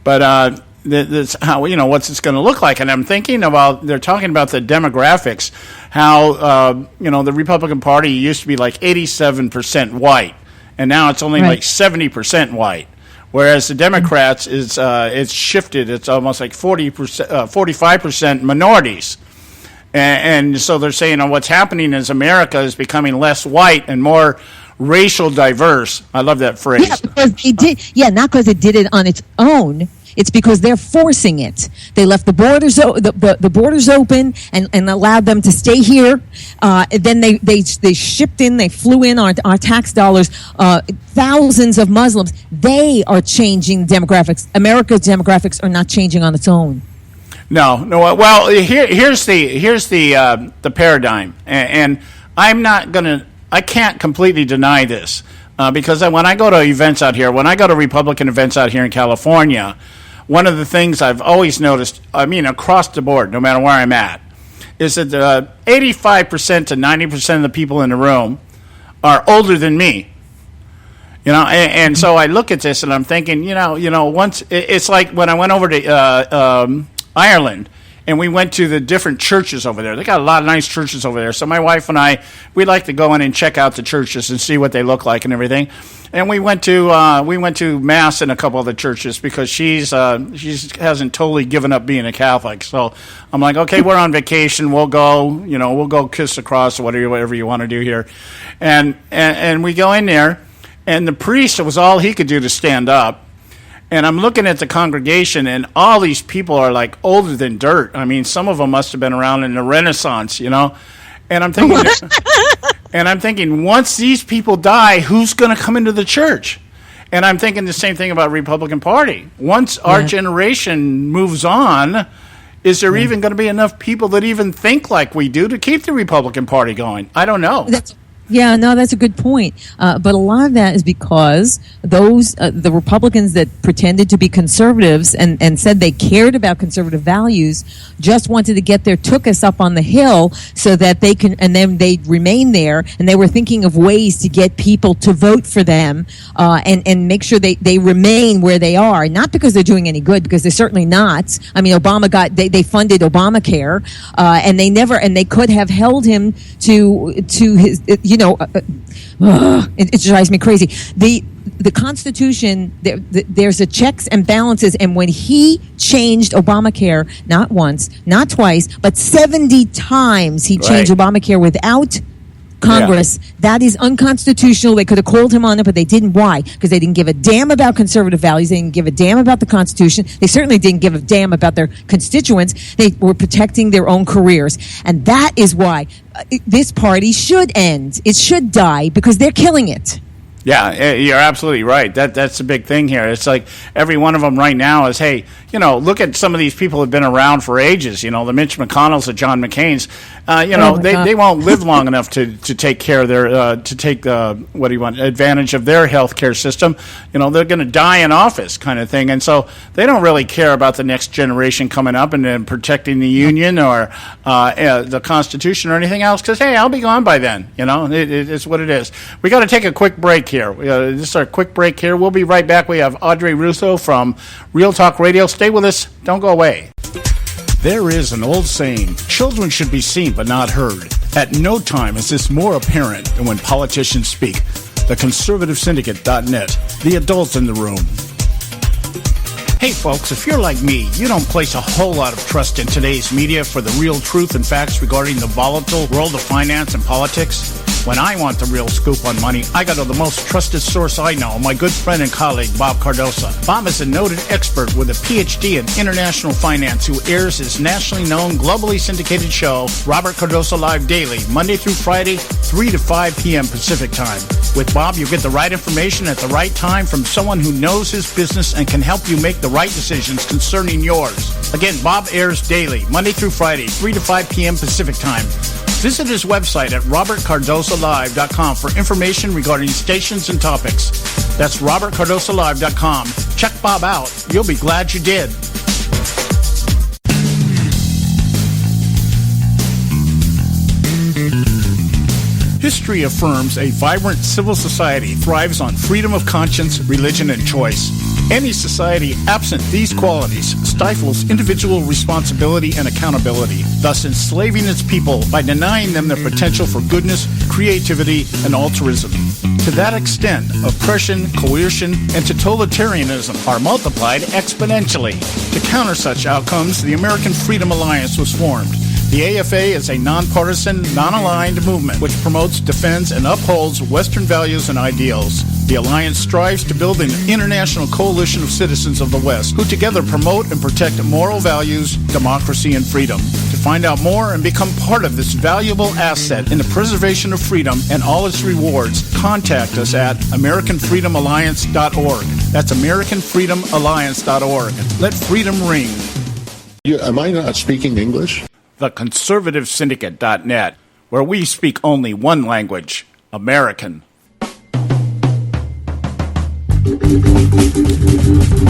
But that's how, what's it's going to look like. And I'm thinking about, they're talking about the demographics, how, the Republican Party used to be like 87% white, and now it's only like 70% white. Whereas the Democrats it's shifted. It's almost like 45% minorities. And so they're saying what's happening is America is becoming less white and more racial diverse. I love that phrase. Yeah, because they did. Yeah, not because it did it on its own. It's because they're forcing it. They left the borders the borders open and allowed them to stay here. Then they shipped in, they flew in our tax dollars, thousands of Muslims. They are changing demographics. America's demographics are not changing on its own. No. Well, here's the paradigm, and I can't completely deny this because when I go to events out here, when I go to Republican events out here in California, one of the things I've always noticed, across the board, no matter where I'm at, is that 85% to 90% of the people in the room are older than me. And so I look at this and I'm thinking, once it's like when I went over to Ireland, and we went to the different churches over there. They got a lot of nice churches over there. So my wife and I, we like to go in and check out the churches and see what they look like and everything. And we went to mass in a couple of the churches because she hasn't totally given up being a Catholic. So I'm like, okay, we're on vacation. We'll go kiss the cross or whatever you want to do here. And we go in there, and the priest, it was all he could do to stand up. And I'm looking at the congregation, and all these people are like older than dirt. I mean, some of them must have been around in the Renaissance, And I'm thinking, once these people die, who's going to come into the church? And I'm thinking the same thing about Republican Party. Once our generation moves on, is there even going to be enough people that even think like we do to keep the Republican Party going? I don't know. That's a good point. But a lot of that is because the Republicans that pretended to be conservatives and said they cared about conservative values just wanted to get took us up on the hill so that they can, and then they'd remain there, and they were thinking of ways to get people to vote for them, and make sure they remain where they are, not because they're doing any good, because they're certainly not. I mean, they funded Obamacare, and they could have held him to his, it drives me crazy. The Constitution, there's a checks and balances, and when he changed Obamacare, not once, not twice, but 70 times he changed Obamacare without Congress. That is unconstitutional. They could have called him on it, but they didn't. Why? Because they didn't give a damn about conservative values. They didn't give a damn about the Constitution. They certainly didn't give a damn about their constituents. They were protecting their own careers. And that is why this party should end. It should die because they're killing it. Yeah, you're absolutely right. That's the big thing here. It's like every one of them right now is, hey, look at some of these people who've been around for ages. The Mitch McConnells, the John McCain's. They won't live long enough to take care of their advantage of their health care system. They're going to die in office, kind of thing. And so they don't really care about the next generation coming up and protecting the Union or the Constitution or anything else. Because hey, I'll be gone by then. It's what it is. We got to take a quick break here. This is our quick break here. We'll be right back. We have Audrey Russo from Real Talk Radio. Stay with us. Don't go away. There is an old saying, children should be seen but not heard. At no time is this more apparent than when politicians speak. The Conservative Syndicate.net, the adults in the room. Hey folks, if you're like me, you don't place a whole lot of trust in today's media for the real truth and facts regarding the volatile world of finance and politics. When I want the real scoop on money, I go to the most trusted source I know, my good friend and colleague, Bob Cardoso. Bob is a noted expert with a PhD in international finance who airs his nationally known, globally syndicated show, Robert Cardoso Live Daily, Monday through Friday, 3 to 5 p.m. Pacific Time. With Bob, you get the right information at the right time from someone who knows his business and can help you make the right decisions concerning yours. Again, Bob airs daily, Monday through Friday, 3 to 5 p.m. Pacific Time. Visit his website at robertcardosalive.com for information regarding stations and topics. That's robertcardosalive.com. Check Bob out. You'll be glad you did. History affirms a vibrant civil society thrives on freedom of conscience, religion, and choice. Any society absent these qualities stifles individual responsibility and accountability, thus enslaving its people by denying them their potential for goodness, creativity, and altruism. To that extent, oppression, coercion, and totalitarianism are multiplied exponentially. To counter such outcomes, the American Freedom Alliance was formed. The AFA is a nonpartisan, non-aligned movement which promotes, defends, and upholds Western values and ideals. The Alliance strives to build an international coalition of citizens of the West who together promote and protect moral values, democracy, and freedom. To find out more and become part of this valuable asset in the preservation of freedom and all its rewards, contact us at AmericanFreedomAlliance.org. That's AmericanFreedomAlliance.org. Let freedom ring. Am I not speaking English? The Conservative Syndicate.net, where we speak only one language, American.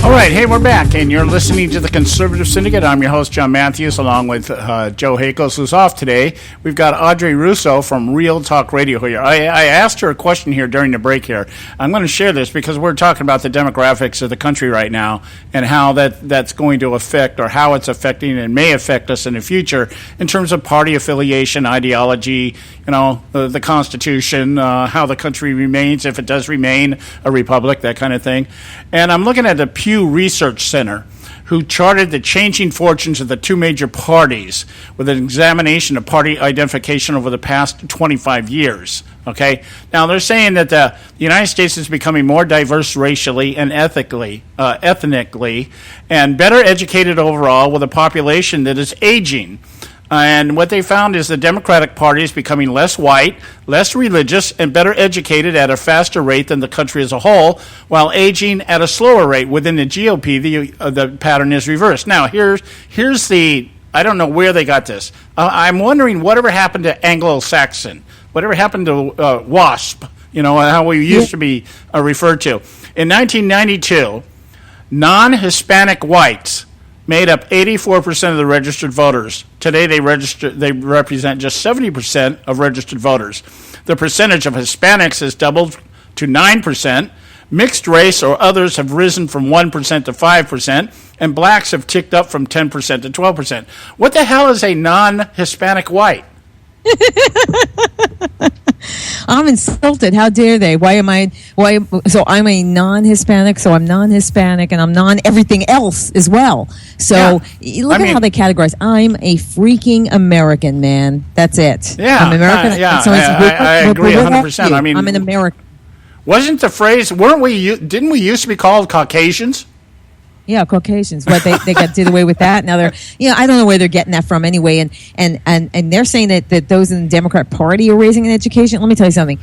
All right, hey, we're back, and you're listening to the Conservative Syndicate. I'm your host, John Matthews, along with Joe Hakos, who's off today. We've got Audrey Russo from Real Talk Radio here. I asked her a question here during the break here. I'm going to share this because we're talking about the demographics of the country right now and how that's going to affect, or how it's affecting and may affect us in the future in terms of party affiliation, ideology, the Constitution, how the country remains, if it does remain a republic, that kind of thing. And I'm looking at the Pew Research Center, who charted the changing fortunes of the two major parties with an examination of party identification over the past 25 years. Okay? Now, they're saying that the United States is becoming more diverse racially and ethnically, and better educated overall, with a population that is aging. And what they found is the Democratic Party is becoming less white, less religious, and better educated at a faster rate than the country as a whole, while aging at a slower rate. Within the GOP, the pattern is reversed. Now, here's the, I don't know where they got this. I'm wondering whatever happened to Anglo-Saxon, whatever happened to WASP, how we used to be referred to. In 1992, non-Hispanic whites made up 84% of the registered voters. Today, they represent just 70% of registered voters. The percentage of Hispanics has doubled to 9%. Mixed race or others have risen from 1% to 5%, and blacks have ticked up from 10% to 12%. What the hell is a non-Hispanic white? I'm insulted. How dare they? So I'm a non-Hispanic, so I'm non-Hispanic, and I'm non-everything else as well. So look at how they categorize. I'm a freaking American, man. That's it. Yeah. I'm American. I agree 100%. I mean, I'm an American. Wasn't the phrase, didn't we used to be called Caucasians? Yeah, Caucasians. But they did away with that. Now they're, I don't know where they're getting that from anyway. And they're saying that those in the Democrat Party are raising an education. Let me tell you something.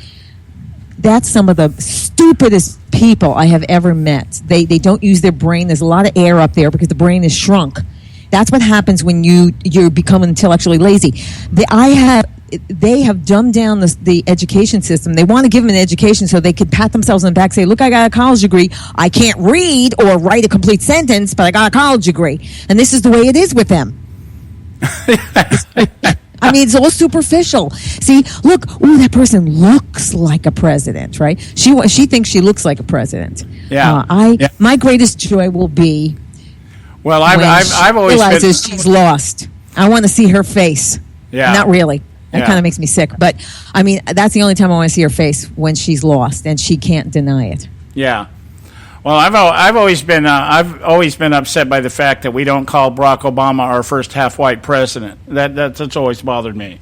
That's some of the stupidest people I have ever met. They don't use their brain. There's a lot of air up there because the brain is shrunk. That's what happens when you become intellectually lazy. They have dumbed down the education system. They want to give them an education so they could pat themselves on the back, say, look, I got a college degree. I can't read or write a complete sentence, but I got a college degree. And this is the way it is with them. I mean, it's all superficial. See, look, that person looks like a president, right? She thinks she looks like a president. Yeah. My greatest joy will be I've always realizes she's lost. I want to see her face. Yeah. Not really. That kind of makes me sick. But, I mean, that's the only time I want to see her face, when she's lost, and she can't deny it. Yeah. Well, I've always been upset by the fact that we don't call Barack Obama our first half-white president. That's always bothered me.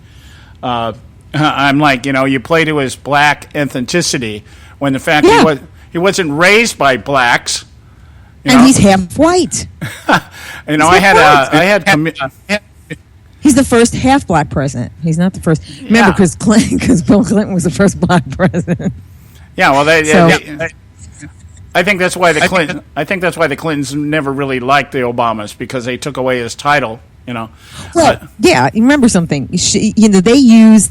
I'm like, you play to his black ethnicity when the fact he wasn't raised by blacks. And he's half-white. He's the first half-black president. He's not the first. Remember, because Bill Clinton was the first black president. Yeah, well, I think that's why the Clintons never really liked the Obamas, because they took away his title. Well, yeah. Remember something? They use,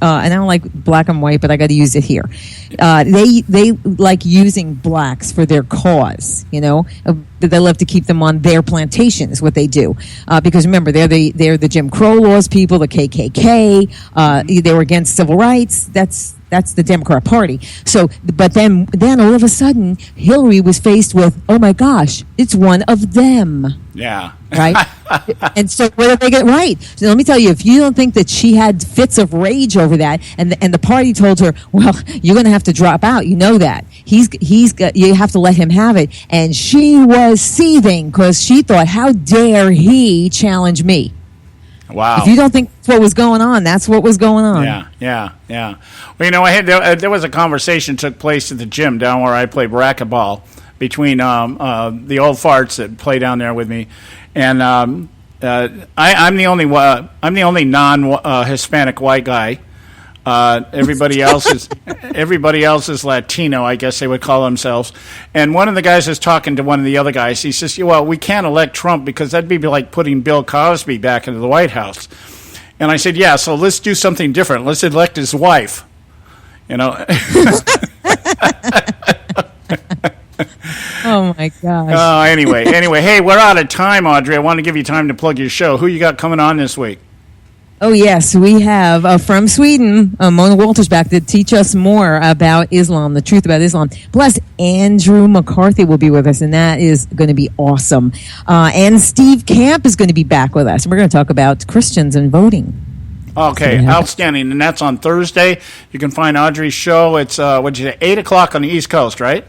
and I don't like black and white, but I got to use it here. They like using blacks for their cause. They love to keep them on their plantation. Is what they do. Because remember, they're the Jim Crow laws people, the KKK. They were against civil rights. That's the Democrat Party. So, but then all of a sudden, Hillary was faced with, oh my gosh, it's one of them. Yeah. Right? And so what did they get right? So let me tell you, if you don't think that she had fits of rage over that, and the party told her, well, you're going to have to drop out. You know that. You have to let him have it. And she was seething because she thought, how dare he challenge me? Wow. If you don't think that's what was going on, that's what was going on. Yeah. Well, there was a conversation took place at the gym down where I play racquetball between the old farts that play down there with me, and I'm the only non-Hispanic white guy. Everybody else is Latino, I guess they would call themselves. And one of the guys is talking to one of the other guys. He says, well, we can't elect Trump because that'd be like putting Bill Cosby back into the White House. And I said, yeah, so let's do something different. Let's elect his wife. Oh, my gosh. Anyway, hey, we're out of time, Audrey. I want to give you time to plug your show. Who you got coming on this week? Oh, yes, we have from Sweden, Mona Walters back to teach us more about Islam, the truth about Islam. Plus, Andrew McCarthy will be with us, and that is going to be awesome. And Steve Camp is going to be back with us. We're going to talk about Christians and voting. Okay, outstanding. And that's on Thursday. You can find Audrey's show. It's, 8 o'clock on the East Coast, right?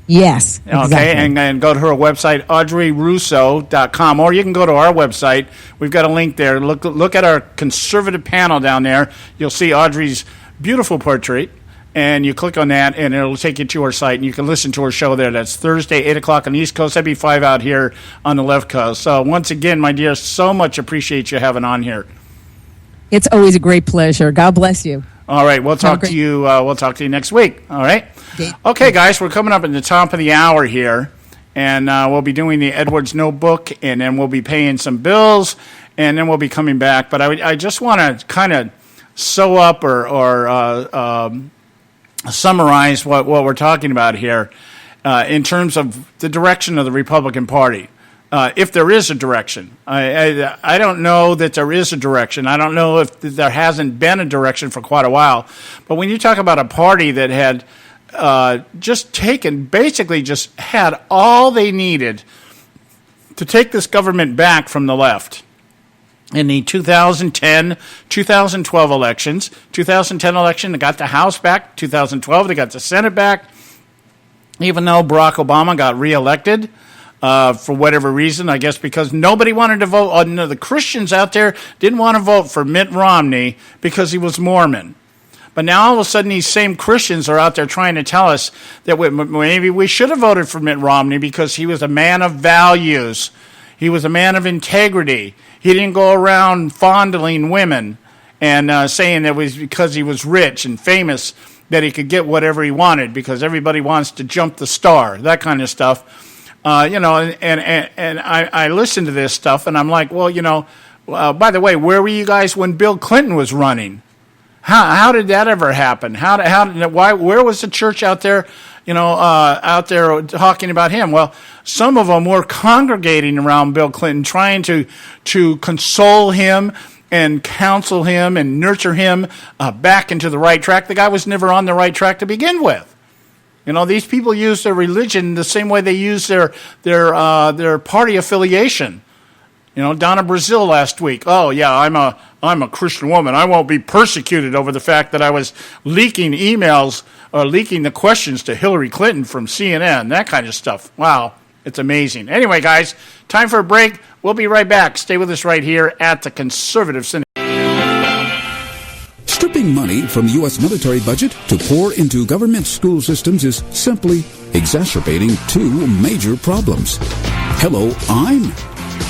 Yes, exactly. Okay, and go to her website, audreyrusso.com, or you can go to our website. We've got a link there. Look at our conservative panel down there. You'll see Audrey's beautiful portrait, and you click on that, and it'll take you to our site, and you can listen to her show there. That's Thursday, 8 o'clock on the East Coast. That'd be 5 out here on the left coast. So once again, my dear, so much appreciate you having on here. It's always a great pleasure. God bless you. All right, we'll talk to you. We'll talk to you next week. All right. Okay, guys, we're coming up at the top of the hour here, and we'll be doing the Edwards Notebook, and then we'll be paying some bills, and then we'll be coming back. But I just want to kind of sew up or summarize what we're talking about here in terms of the direction of the Republican Party. If there is a direction. I don't know that there is a direction. I don't know if there hasn't been a direction for quite a while. But when you talk about a party that had just had all they needed to take this government back from the left in the 2010, 2012 elections. 2010 election, they got the House back. 2012, they got the Senate back. Even though Barack Obama got reelected, for whatever reason, I guess because nobody wanted to vote. The Christians out there didn't want to vote for Mitt Romney because he was Mormon. But now all of a sudden these same Christians are out there trying to tell us that maybe we should have voted for Mitt Romney because he was a man of values. He was a man of integrity. He didn't go around fondling women and saying that it was because he was rich and famous that he could get whatever he wanted because everybody wants to jump the star, that kind of stuff. And I listen to this stuff, and I'm like, well, by the way, where were you guys when Bill Clinton was running? How did that ever happen? Where was the church out there, out there talking about him? Well, some of them were congregating around Bill Clinton, trying to console him and counsel him and nurture him back into the right track. The guy was never on the right track to begin with. These people use their religion the same way they use their party affiliation. Donna Brazil last week. Oh yeah, I'm a Christian woman. I won't be persecuted over the fact that I was leaking emails or leaking the questions to Hillary Clinton from CNN. That kind of stuff. Wow, it's amazing. Anyway, guys, time for a break. We'll be right back. Stay with us right here at the Conservative Syndicate. Stripping money from the U.S. military budget to pour into government school systems is simply exacerbating two major problems. Hello, I'm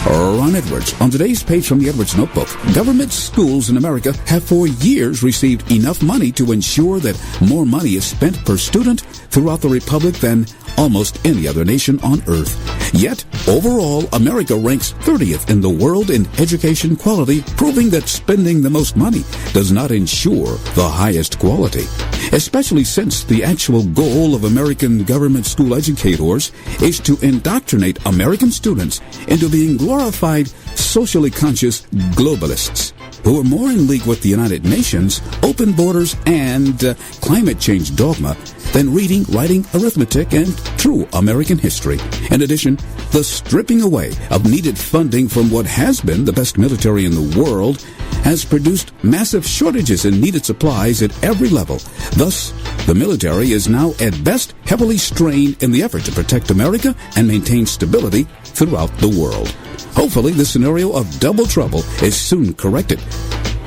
Ron Edwards. On today's page from the Edwards Notebook, government schools in America have for years received enough money to ensure that more money is spent per student throughout the Republic than almost any other nation on earth. Yet, overall, America ranks 30th in the world in education quality, proving that spending the most money does not ensure the highest quality. Especially since the actual goal of American government school educators is to indoctrinate American students into being glorified, socially conscious globalists who are more in league with the United Nations, open borders, and climate change dogma than reading, writing, arithmetic, and true American history. In addition, the stripping away of needed funding from what has been the best military in the world has produced massive shortages in needed supplies at every level. Thus, the military is now at best heavily strained in the effort to protect America and maintain stability throughout the world. Hopefully, this scenario of double trouble is soon corrected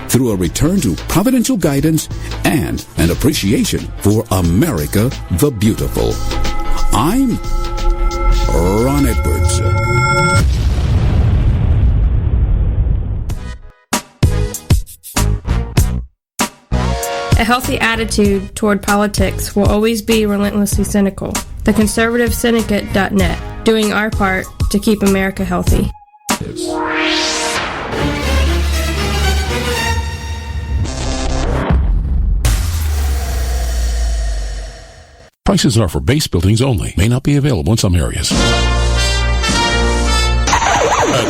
through a return to providential guidance and an appreciation for America the Beautiful. I'm Ron Edwards. A healthy attitude toward politics will always be relentlessly cynical. The Conservative Syndicate.net, doing our part to keep America healthy. Prices are for base buildings only. May not be available in some areas.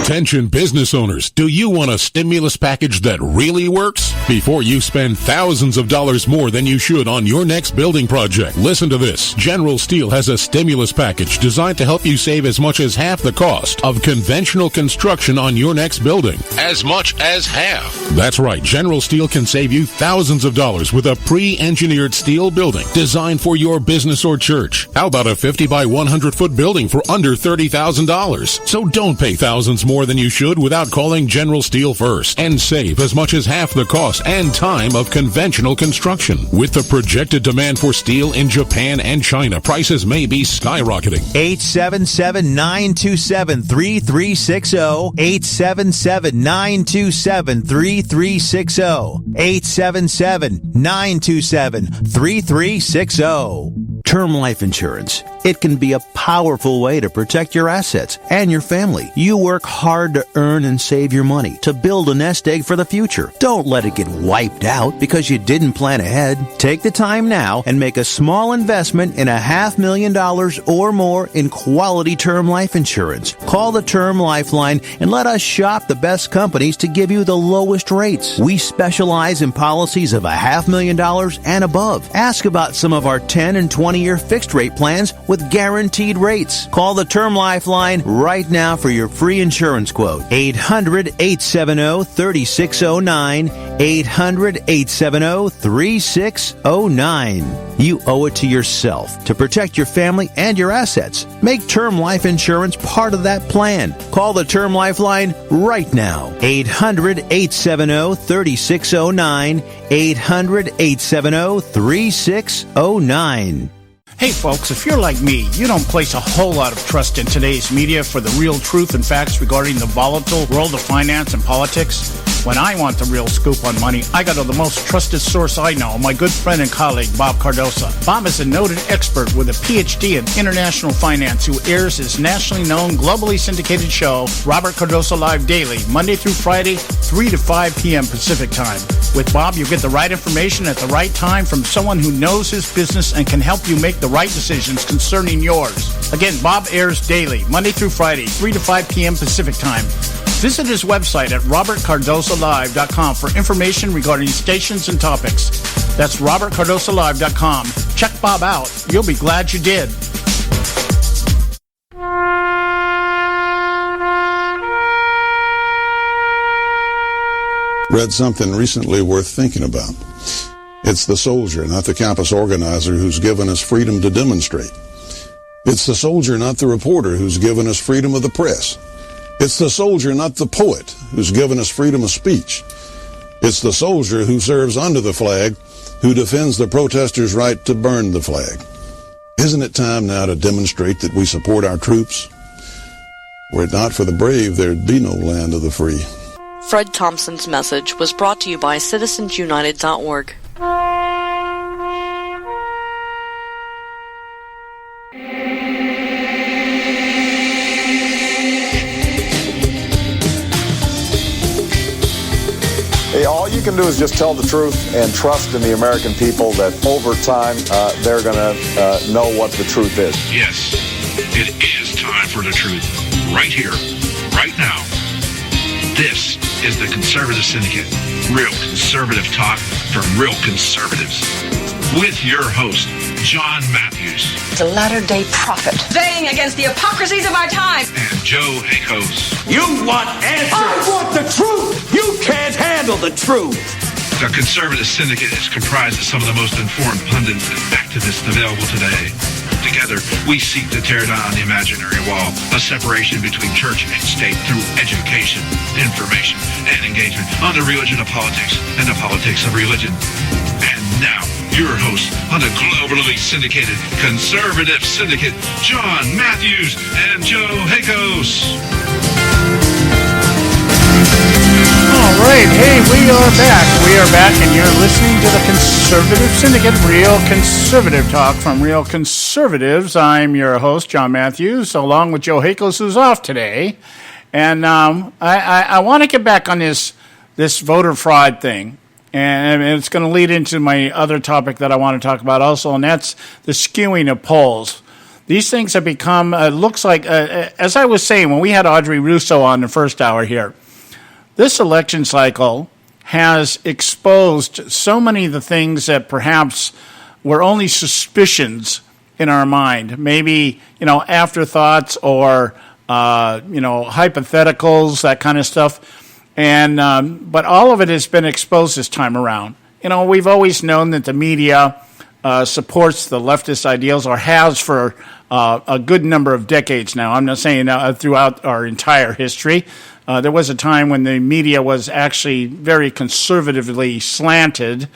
Attention business owners, do you want a stimulus package that really works? Before you spend thousands of dollars more than you should on your next building project, listen to this. General Steel has a stimulus package designed to help you save as much as half the cost of conventional construction on your next building. As much as half. That's right, General Steel can save you thousands of dollars with a pre-engineered steel building designed for your business or church. How about a 50 by 100 foot building for under $30,000? So don't pay thousands more than you should without calling General Steel first and save as much as half the cost and time of conventional construction. With the projected demand for steel in Japan and China, prices may be skyrocketing. 877-927-3360. 877-927-3360. 877-927-3360. Term life insurance. It can be a powerful way to protect your assets and your family. You work hard to earn and save your money to build a nest egg for the future. Don't let it get wiped out because you didn't plan ahead. Take the time now and make a small investment in $500,000 or more in quality term life insurance. Call the Term Lifeline and let us shop the best companies to give you the lowest rates. We specialize in policies of $500,000 and above. Ask about some of our 10 and 20-year fixed rate plans with guaranteed rates. Call the Term Lifeline right now for your free insurance quote. 800-870-3609. 800-870-3609. You owe it to yourself to protect your family and your assets. Make term life insurance part of that plan. Call the Term Lifeline right now. 800-870-3609. 800-870-3609. Hey folks, if you're like me, you don't place a whole lot of trust in today's media for the real truth and facts regarding the volatile world of finance and politics. When I want the real scoop on money, I go to the most trusted source I know, my good friend and colleague, Bob Cardoso. Bob is a noted expert with a PhD in international finance who airs his nationally known, globally syndicated show, Robert Cardoso Live Daily, Monday through Friday, 3 to 5 p.m. Pacific Time. With Bob, you get the right information at the right time from someone who knows his business and can help you make the right decisions concerning yours. Again, Bob airs daily, Monday through Friday, 3 to 5 p.m. Pacific Time. Visit his website at robertcardosolive.com for information regarding stations and topics. That's robertcardosolive.com. Check Bob out. You'll be glad you did. Read something recently worth thinking about. It's the soldier, not the campus organizer, who's given us freedom to demonstrate. It's the soldier, not the reporter, who's given us freedom of the press. It's the soldier, not the poet, who's given us freedom of speech. It's the soldier who serves under the flag, who defends the protesters' right to burn the flag. Isn't it time now to demonstrate that we support our troops? Were it not for the brave, there'd be no land of the free. Fred Thompson's message was brought to you by citizensunited.org. Hey, all you can do is just tell the truth and trust in the American people that over time they're going to know what the truth is. Yes, it is time for the truth. Right here, right now. This is the Conservative Syndicate. Real conservative talk from real conservatives. With your host, John Matthews. The latter-day prophet, weighing against the hypocrisies of our time. And Joe Akos. You want answers. I want the truth. You can't handle the truth. The Conservative Syndicate is comprised of some of the most informed pundits and activists available today. Together, we seek to tear down the imaginary wall, a separation between church and state through education, information, and engagement on the religion of politics and the politics of religion. And now, your hosts on the globally syndicated Conservative Syndicate, John Matthews and Joe Akos. All right, hey, we are back. We are back, and you're listening to the Conservative Syndicate, real conservative talk from real conservatives. I'm your host, John Matthews, along with Joe Akos, who's off today. And I want to get back on this voter fraud thing, and it's going to lead into my other topic that I want to talk about also, and that's the skewing of polls. These things have become, looks like, as I was saying, when we had Audrey Russo on the first hour here, this election cycle has exposed so many of the things that perhaps were only suspicions in our mind, maybe, afterthoughts or, hypotheticals, that kind of stuff. And but all of it has been exposed this time around. We've always known that the media supports the leftist ideals, or has for a good number of decades now. I'm not saying throughout our entire history. There was a time when the media was actually very conservatively slanted.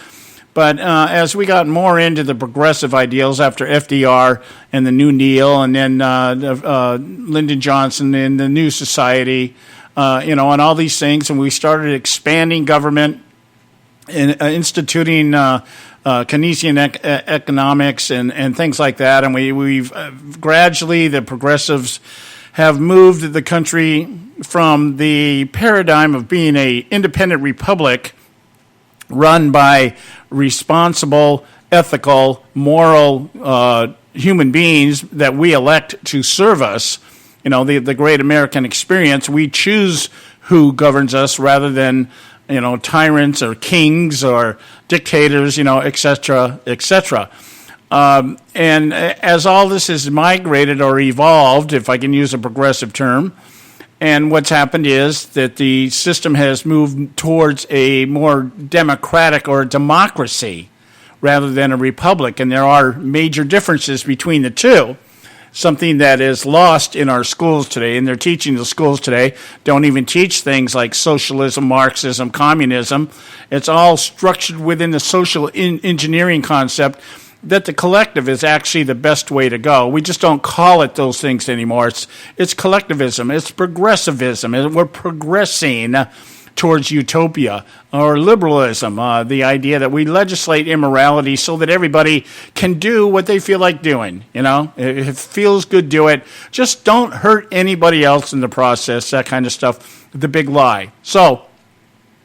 But as we got more into the progressive ideals after FDR and the New Deal, and then Lyndon Johnson and the New Society, and all these things, and we started expanding government and instituting Keynesian economics and things like that, and we've gradually, the progressives have moved the country from the paradigm of being an independent republic run by responsible, ethical, moral human beings that we elect to serve us. The great American experience. We choose who governs us rather than, tyrants or kings or dictators, et cetera, et cetera. And as all this has migrated or evolved, if I can use a progressive term, and what's happened is that the system has moved towards a more democratic or democracy rather than a republic, and there are major differences between the two. Something that is lost in our schools today, and they're teaching the schools today, don't even teach things like socialism, Marxism, communism. It's all structured within the social engineering concept that the collective is actually the best way to go. We just don't call it those things anymore. It's collectivism. It's progressivism. We're progressing towards utopia or liberalism, the idea that we legislate immorality so that everybody can do what they feel like doing. If it feels good, do it. Just don't hurt anybody else in the process, that kind of stuff, the big lie. So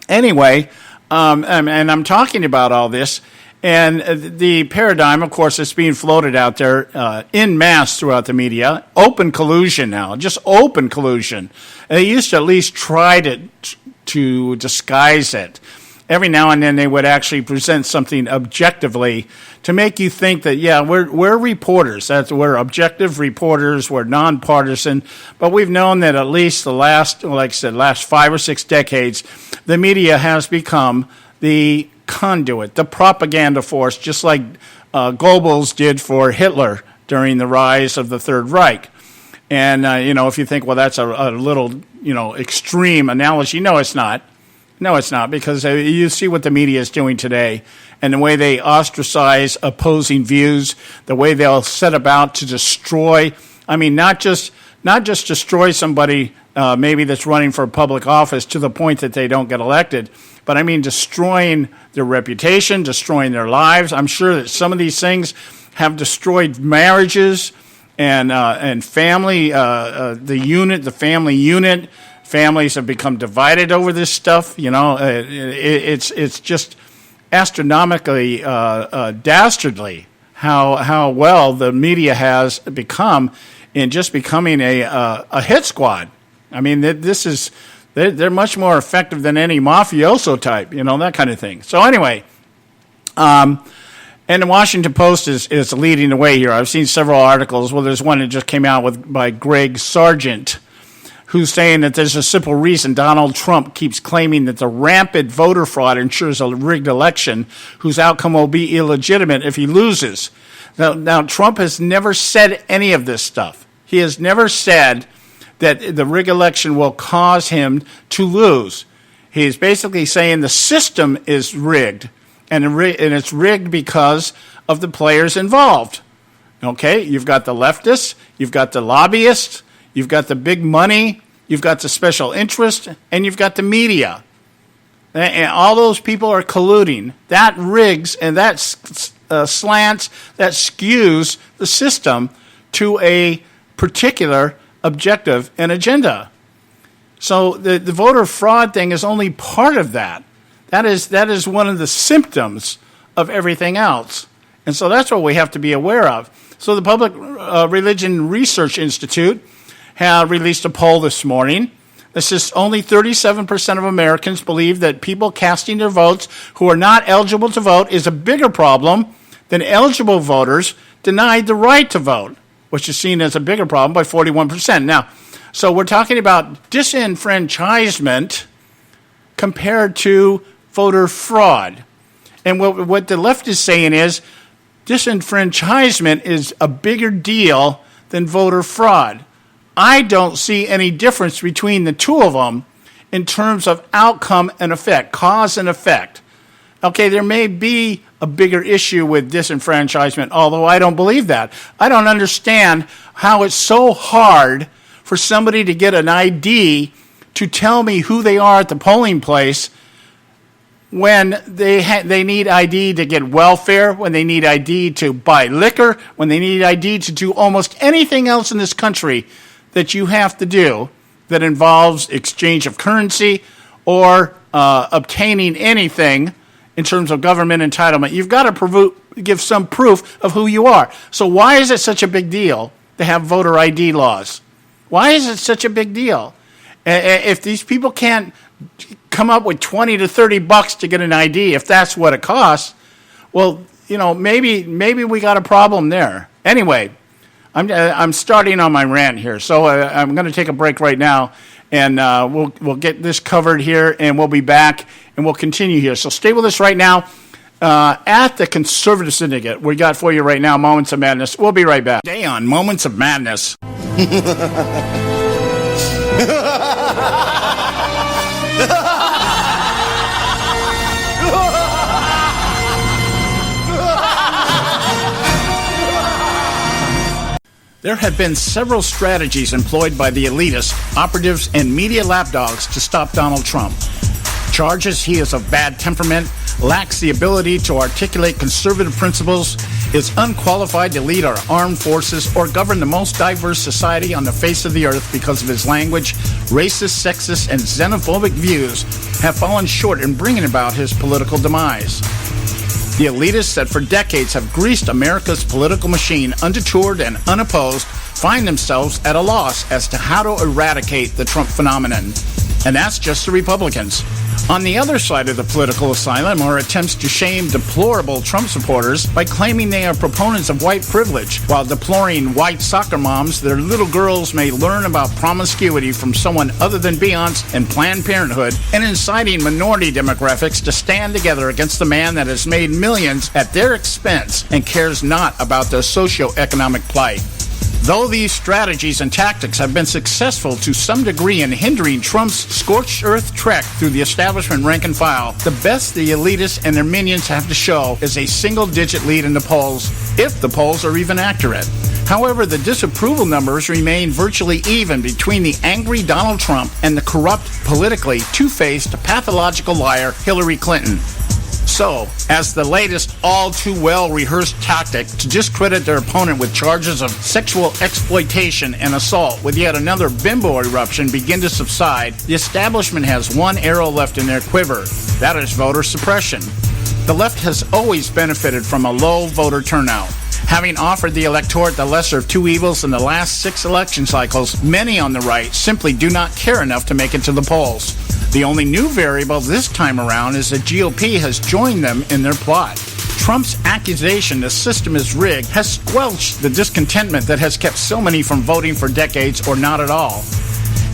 anyway, and I'm talking about all this, and the paradigm, of course, is being floated out there en masse throughout the media. Open collusion now, just open collusion. And they used to at least try to disguise it. Every now and then they would actually present something objectively to make you think that, yeah, we're reporters. We're objective reporters. We're nonpartisan. But we've known that at least the last 5 or 6 decades, the media has become the conduit, the propaganda force, just like Goebbels did for Hitler during the rise of the Third Reich. And, if you think, well, that's a little, extreme analogy. No, it's not. No, it's not, because you see what the media is doing today and the way they ostracize opposing views, the way they'll set about to destroy, not just not just destroy somebody maybe that's running for public office to the point that they don't get elected, but I mean destroying their reputation, destroying their lives. I'm sure that some of these things have destroyed marriages and family, the family unit. Families have become divided over this stuff. It's just astronomically dastardly how well the media has become in just becoming a hit squad. I mean, they're much more effective than any mafioso type, that kind of thing. So anyway, and the Washington Post is leading the way here. I've seen several articles. Well, there's one that just came out by Greg Sargent, who's saying that there's a simple reason Donald Trump keeps claiming that the rampant voter fraud ensures a rigged election whose outcome will be illegitimate if he loses. Now, Trump has never said any of this stuff. He has never said that the rigged election will cause him to lose. He's basically saying the system is rigged, and it's rigged because of the players involved. Okay, you've got the leftists, you've got the lobbyists, you've got the big money, you've got the special interest, and you've got the media. And all those people are colluding. That rigs and that slants, that skews the system to a particular objective and agenda. So the voter fraud thing is only part of that. That is one of the symptoms of everything else. And so that's what we have to be aware of. So the Public Religion Research Institute have released a poll this morning that says only 37% of Americans believe that people casting their votes who are not eligible to vote is a bigger problem than eligible voters denied the right to vote, which is seen as a bigger problem by 41%. Now, so we're talking about disenfranchisement compared to voter fraud. And what the left is saying is disenfranchisement is a bigger deal than voter fraud. I don't see any difference between the two of them in terms of outcome and effect, cause and effect. Okay, there may be a bigger issue with disenfranchisement, although I don't believe that. I don't understand how it's so hard for somebody to get an ID to tell me who they are at the polling place when they need ID to get welfare, when they need ID to buy liquor, when they need ID to do almost anything else in this country that you have to do that involves exchange of currency or obtaining anything in terms of government entitlement. You've got to give some proof of who you are. So why is it such a big deal to have voter ID laws? Why is it such a big deal? If these people can't come up with $20 to $30 to get an ID, if that's what it costs, well, maybe we got a problem there. Anyway, I'm starting on my rant here, so I'm going to take a break right now, and we'll get this covered here, and we'll be back, and we'll continue here. So stay with us right now at the Conservative Syndicate. We got for you right now Moments of Madness. We'll be right back. Today on Moments of Madness. There have been several strategies employed by the elitists, operatives, and media lapdogs to stop Donald Trump. Charges he is of bad temperament, lacks the ability to articulate conservative principles, is unqualified to lead our armed forces or govern the most diverse society on the face of the earth because of his language, racist, sexist, and xenophobic views have fallen short in bringing about his political demise. The elitists that for decades have greased America's political machine, undetoured and unopposed, find themselves at a loss as to how to eradicate the Trump phenomenon. And that's just the Republicans. On the other side of the political asylum are attempts to shame deplorable Trump supporters by claiming they are proponents of white privilege, while deploring white soccer moms their little girls may learn about promiscuity from someone other than Beyonce and Planned Parenthood, and inciting minority demographics to stand together against the man that has made millions at their expense and cares not about their socioeconomic plight. Though these strategies and tactics have been successful to some degree in hindering Trump's scorched earth trek through the establishment rank and file, the best the elitists and their minions have to show is a single-digit lead in the polls, if the polls are even accurate. However, the disapproval numbers remain virtually even between the angry Donald Trump and the corrupt, politically two-faced, pathological liar Hillary Clinton. So, as the latest all-too-well-rehearsed tactic to discredit their opponent with charges of sexual exploitation and assault with yet another bimbo eruption begin to subside, the establishment has one arrow left in their quiver. That is voter suppression. The left has always benefited from a low voter turnout. Having offered the electorate the lesser of two evils in the last 6 election cycles, many on the right simply do not care enough to make it to the polls. The only new variable this time around is the GOP has joined them in their plot. Trump's accusation the system is rigged has squelched the discontentment that has kept so many from voting for decades or not at all.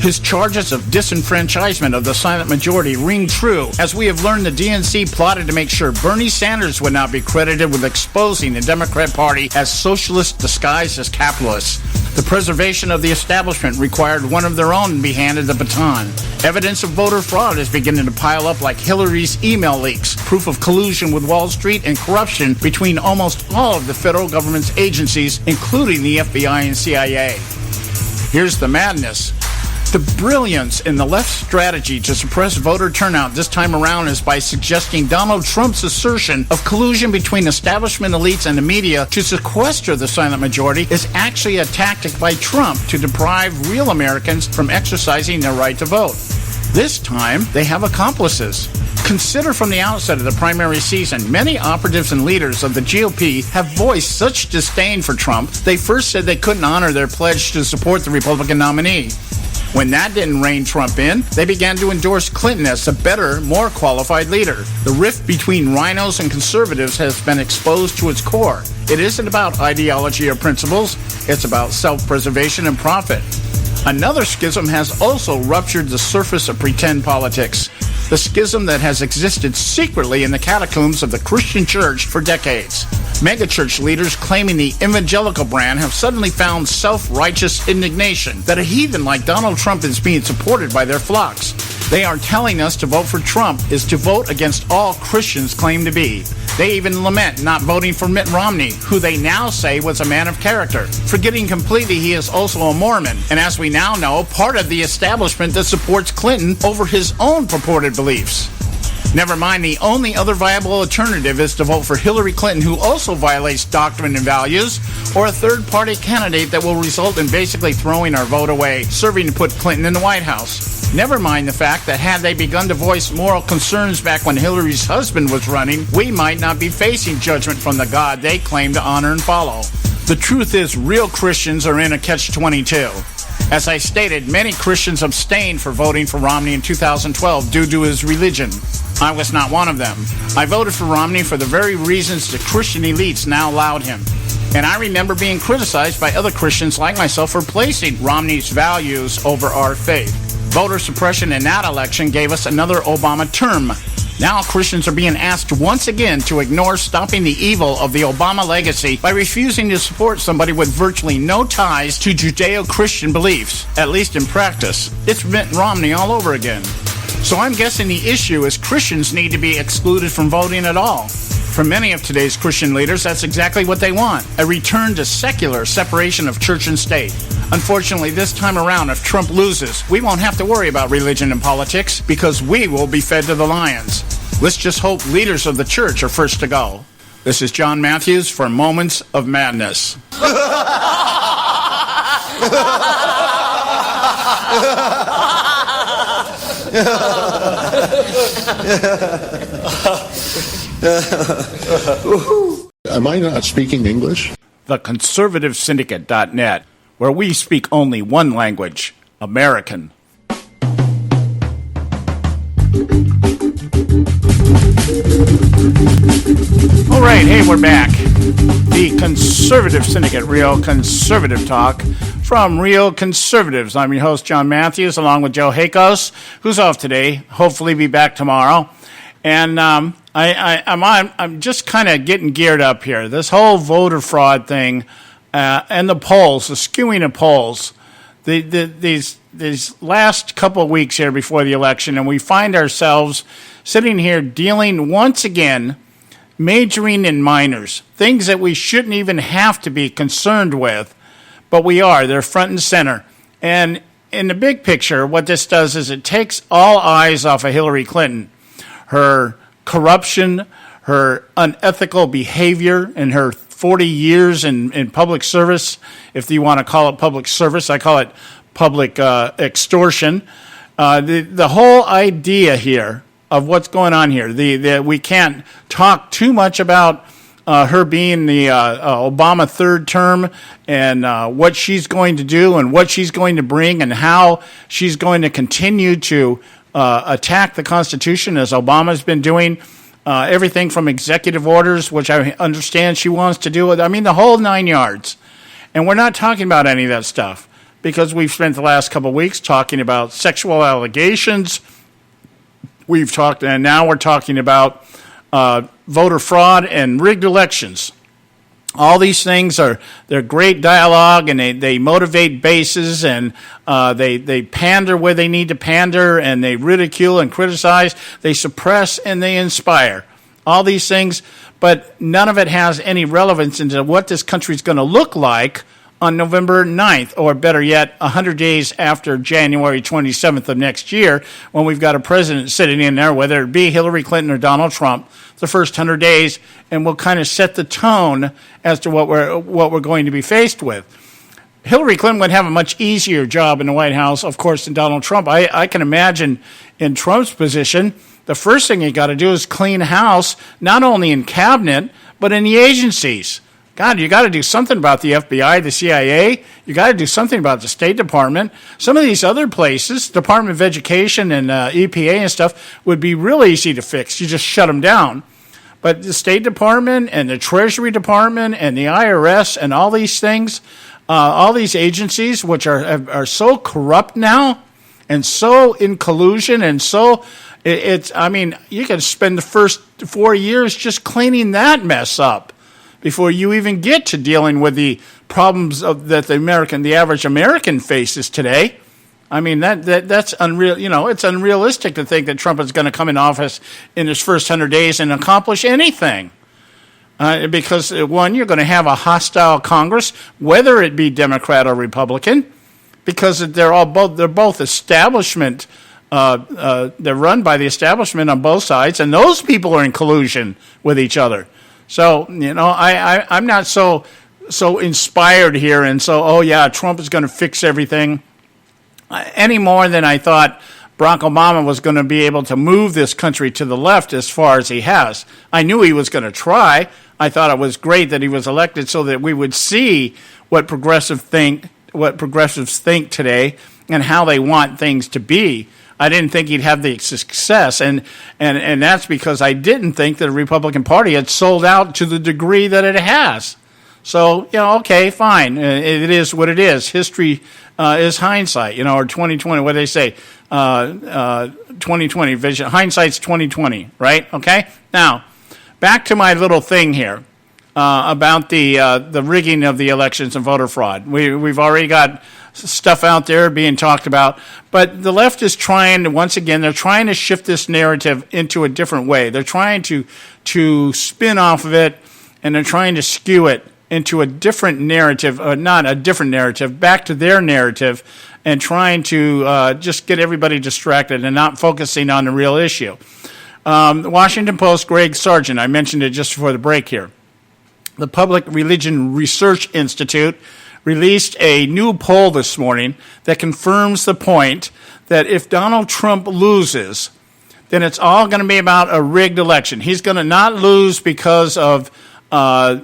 His charges of disenfranchisement of the silent majority ring true, as we have learned the DNC plotted to make sure Bernie Sanders would not be credited with exposing the Democrat Party as socialist disguised as capitalists. The preservation of the establishment required one of their own to be handed the baton. Evidence of voter fraud is beginning to pile up like Hillary's email leaks, proof of collusion with Wall Street and corruption between almost all of the federal government's agencies, including the FBI and CIA. Here's the madness. The brilliance in the left's strategy to suppress voter turnout this time around is by suggesting Donald Trump's assertion of collusion between establishment elites and the media to sequester the silent majority is actually a tactic by Trump to deprive real Americans from exercising their right to vote. This time, they have accomplices. Consider from the outset of the primary season, many operatives and leaders of the GOP have voiced such disdain for Trump, they first said they couldn't honor their pledge to support the Republican nominee. When that didn't rein Trump in, they began to endorse Clinton as the better, more qualified leader. The rift between rhinos and conservatives has been exposed to its core. It isn't about ideology or principles, it's about self-preservation and profit. Another schism has also ruptured the surface of pretend politics. The schism that has existed secretly in the catacombs of the Christian church for decades. Megachurch leaders claiming the evangelical brand have suddenly found self-righteous indignation that a heathen like Donald Trump is being supported by their flocks. They are telling us to vote for Trump is to vote against all Christians claim to be. They even lament not voting for Mitt Romney, who they now say was a man of character, forgetting completely he is also a Mormon, and as we now know, part of the establishment that supports Clinton over his own purported beliefs. Never mind, the only other viable alternative is to vote for Hillary Clinton, who also violates doctrine and values, or a third-party candidate that will result in basically throwing our vote away, serving to put Clinton in the White House. Never mind the fact that had they begun to voice moral concerns back when Hillary's husband was running, we might not be facing judgment from the God they claim to honor and follow. The truth is, real Christians are in a catch-22. As I stated, many Christians abstained for voting for Romney in 2012 due to his religion. I was not one of them. I voted for Romney for the very reasons the Christian elites now laud him. And I remember being criticized by other Christians like myself for placing Romney's values over our faith. Voter suppression in that election gave us another Obama term. Now Christians are being asked once again to ignore stopping the evil of the Obama legacy by refusing to support somebody with virtually no ties to Judeo-Christian beliefs, at least in practice. It's Mitt Romney all over again. So I'm guessing the issue is Christians need to be excluded from voting at all. For many of today's Christian leaders, that's exactly what they want, a return to secular separation of church and state. Unfortunately, this time around, if Trump loses, we won't have to worry about religion and politics because we will be fed to the lions. Let's just hope leaders of the church are first to go. This is John Matthews for Moments of Madness. Am I not speaking English? The Conservative Syndicate.net, where we speak only one language, American. All right, hey, we're back. The Conservative Syndicate, real conservative talk from Real Conservatives. I'm your host, John Matthews, along with Joe Hakos, who's off today. Hopefully be back tomorrow. And I'm just kind of getting geared up here. This whole voter fraud thing and the polls, the skewing of polls, these last couple of weeks here before the election, and we find ourselves sitting here dealing once again, majoring in minors, things that we shouldn't even have to be concerned with, but we are. They're front and center. And in the big picture, what this does is it takes all eyes off of Hillary Clinton. Her corruption, her unethical behavior, and her 40 years in public service, if you want to call it public service. I call it public extortion. The whole idea here of what's going on here, we can't talk too much about her being the Obama third term and what she's going to do and what she's going to bring and how she's going to continue to attack the Constitution as Obama's been doing. Everything from executive orders, which I understand she wants to do. I mean, the whole 9 yards. And we're not talking about any of that stuff because we've spent the last couple of weeks talking about sexual allegations. We've talked, and now we're talking about voter fraud and rigged elections. All these things they're great dialogue, and they motivate bases, and they pander where they need to pander, and they ridicule and criticize, they suppress and they inspire. All these things, but none of it has any relevance into what this country is going to look like on November 9th, or better yet, 100 days after January 27th of next year, when we've got a president sitting in there, whether it be Hillary Clinton or Donald Trump, the first 100 days, and we'll kind of set the tone as to what we're going to be faced with. Hillary Clinton would have a much easier job in the White House, of course, than Donald Trump. I can imagine in Trump's position, the first thing you got to do is clean house, not only in cabinet, but in the agencies. God, you got to do something about the FBI, the CIA. You got to do something about the State Department. Some of these other places, Department of Education and EPA and stuff, would be really easy to fix. You just shut them down. But the State Department and the Treasury Department and the IRS and all these things, all these agencies, which are so corrupt now and so in collusion and so I mean, you can spend the first 4 years just cleaning that mess up before you even get to dealing with the problems that the average American faces today. I mean, that's unreal. You know, it's unrealistic to think that Trump is going to come in office in his first 100 days and accomplish anything. Because, one, you're going to have a hostile Congress, whether it be Democrat or Republican, because they're both establishment. They're run by the establishment on both sides, and those people are in collusion with each other. So, you know, I'm not so inspired here and so, oh, yeah, Trump is going to fix everything any more than I thought Barack Obama was going to be able to move this country to the left as far as he has. I knew he was going to try. I thought it was great that he was elected so that we would see what progressives think today and how they want things to be. I didn't think he'd have the success, and that's because I didn't think that the Republican Party had sold out to the degree that it has. So, you know, okay, fine. It is what it is. History is hindsight, you know, or 2020. What do they say? 2020 vision. Hindsight's 2020, right? Okay. Now, back to my little thing here about the rigging of the elections and voter fraud. We've already got stuff out there being talked about, but the left is trying, once again, they're trying to shift this narrative into a different way. They're trying to spin off of it, and they're trying to skew it into a different narrative, not a different narrative, back to their narrative, and trying to just get everybody distracted and not focusing on the real issue. The Washington Post, Greg Sargent, I mentioned it just before the break here. The Public Religion Research Institute released a new poll this morning that confirms the point that if Donald Trump loses, then it's all going to be about a rigged election. He's going to not lose because of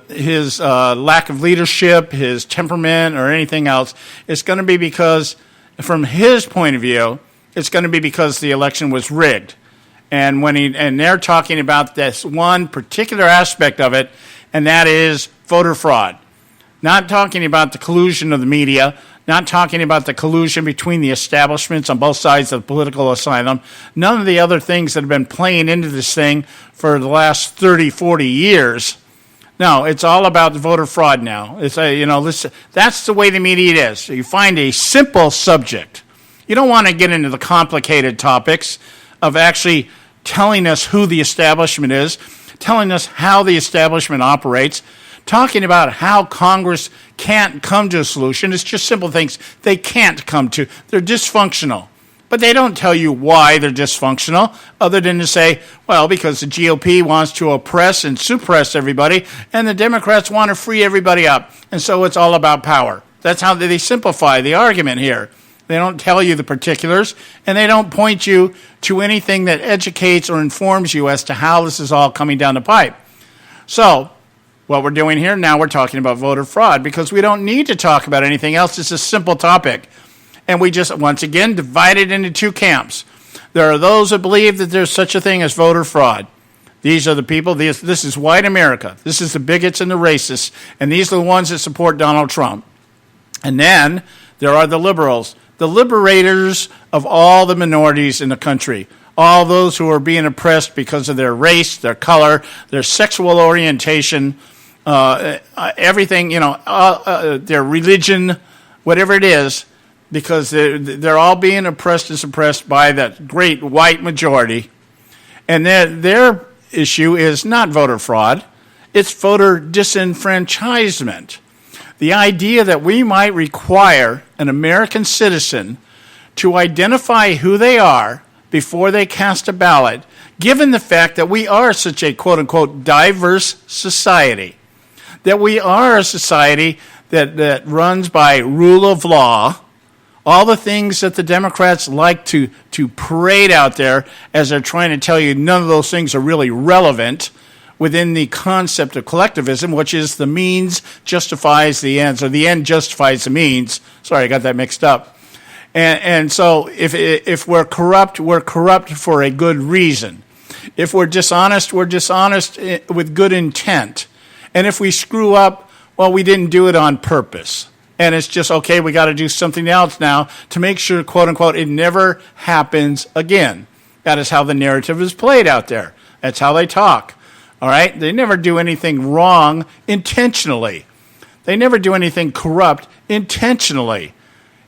his lack of leadership, his temperament, or anything else. It's going to be because, from his point of view, it's going to be because the election was rigged. And they're talking about this one particular aspect of it, and that is voter fraud. Not talking about the collusion of the media, not talking about the collusion between the establishments on both sides of the political asylum, none of the other things that have been playing into this thing for the last 30, 40 years. No, it's all about the voter fraud now. It's that's the way the media is. You find a simple subject. You don't want to get into the complicated topics of actually telling us who the establishment is, telling us how the establishment operates, talking about how Congress can't come to a solution. It's just simple things they can't come to. They're dysfunctional. But they don't tell you why they're dysfunctional, other than to say, well, because the GOP wants to oppress and suppress everybody, and the Democrats want to free everybody up, and so it's all about power. That's how they simplify the argument here. They don't tell you the particulars, and they don't point you to anything that educates or informs you as to how this is all coming down the pipe. So, what we're doing here now, we're talking about voter fraud, because we don't need to talk about anything else. It's a simple topic. And we just, once again, divide it into two camps. There are those that believe that there's such a thing as voter fraud. These are the people, this is white America. This is the bigots and the racists, and these are the ones that support Donald Trump. And then there are the liberals, the liberators of all the minorities in the country, all those who are being oppressed because of their race, their color, their sexual orientation, everything, their religion, whatever it is, because they're all being oppressed and suppressed by that great white majority. And their issue is not voter fraud, it's voter disenfranchisement. The idea that we might require an American citizen to identify who they are before they cast a ballot, given the fact that we are such a quote-unquote diverse society, that we are a society that runs by rule of law, all the things that the Democrats like to parade out there as they're trying to tell you none of those things are really relevant within the concept of collectivism, which is the means justifies the ends, or the end justifies the means. Sorry, I got that mixed up. And so if we're corrupt for a good reason. If we're dishonest with good intent. And if we screw up, well, we didn't do it on purpose. And it's just, okay, we got to do something else now to make sure, quote unquote, it never happens again. That is how the narrative is played out there. That's how they talk. All right? They never do anything wrong intentionally. They never do anything corrupt intentionally.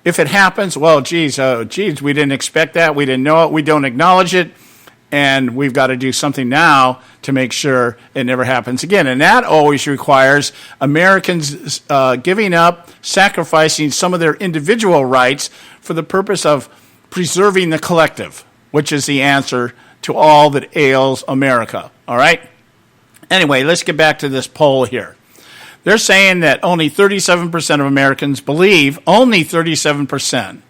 If it happens, well, geez, we didn't expect that. We didn't know it. We don't acknowledge it. And we've got to do something now to make sure it never happens again. And that always requires Americans giving up, sacrificing some of their individual rights for the purpose of preserving the collective, which is the answer to all that ails America. All right? Anyway, let's get back to this poll here. They're saying that only 37% of Americans believe, only 37%.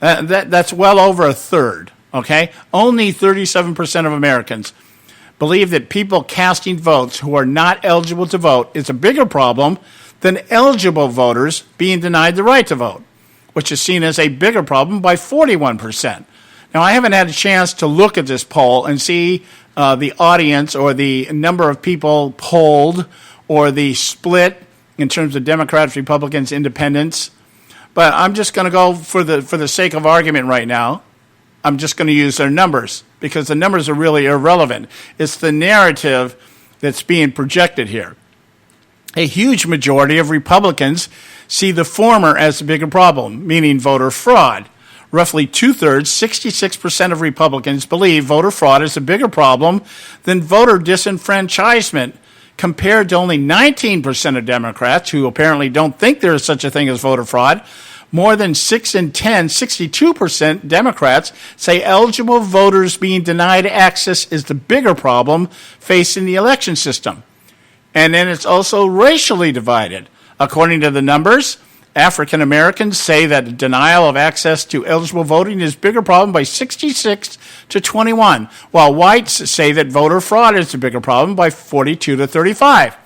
That's well over a third. Okay? Only 37% of Americans believe that people casting votes who are not eligible to vote is a bigger problem than eligible voters being denied the right to vote, which is seen as a bigger problem by 41%. Now, I haven't had a chance to look at this poll and see the audience or the number of people polled or the split in terms of Democrats, Republicans, Independents, but I'm just going to go for the sake of argument right now. I'm just going to use their numbers because the numbers are really irrelevant. It's the narrative that's being projected here. A huge majority of Republicans see the former as the bigger problem, meaning voter fraud. Roughly two-thirds, 66% of Republicans believe voter fraud is a bigger problem than voter disenfranchisement, compared to only 19% of Democrats who apparently don't think there is such a thing as voter fraud. More than 6 in 10, 62% Democrats say eligible voters being denied access is the bigger problem facing the election system. And then it's also racially divided. According to the numbers, African Americans say that denial of access to eligible voting is a bigger problem by 66 to 21, while whites say that voter fraud is the bigger problem by 42 to 35.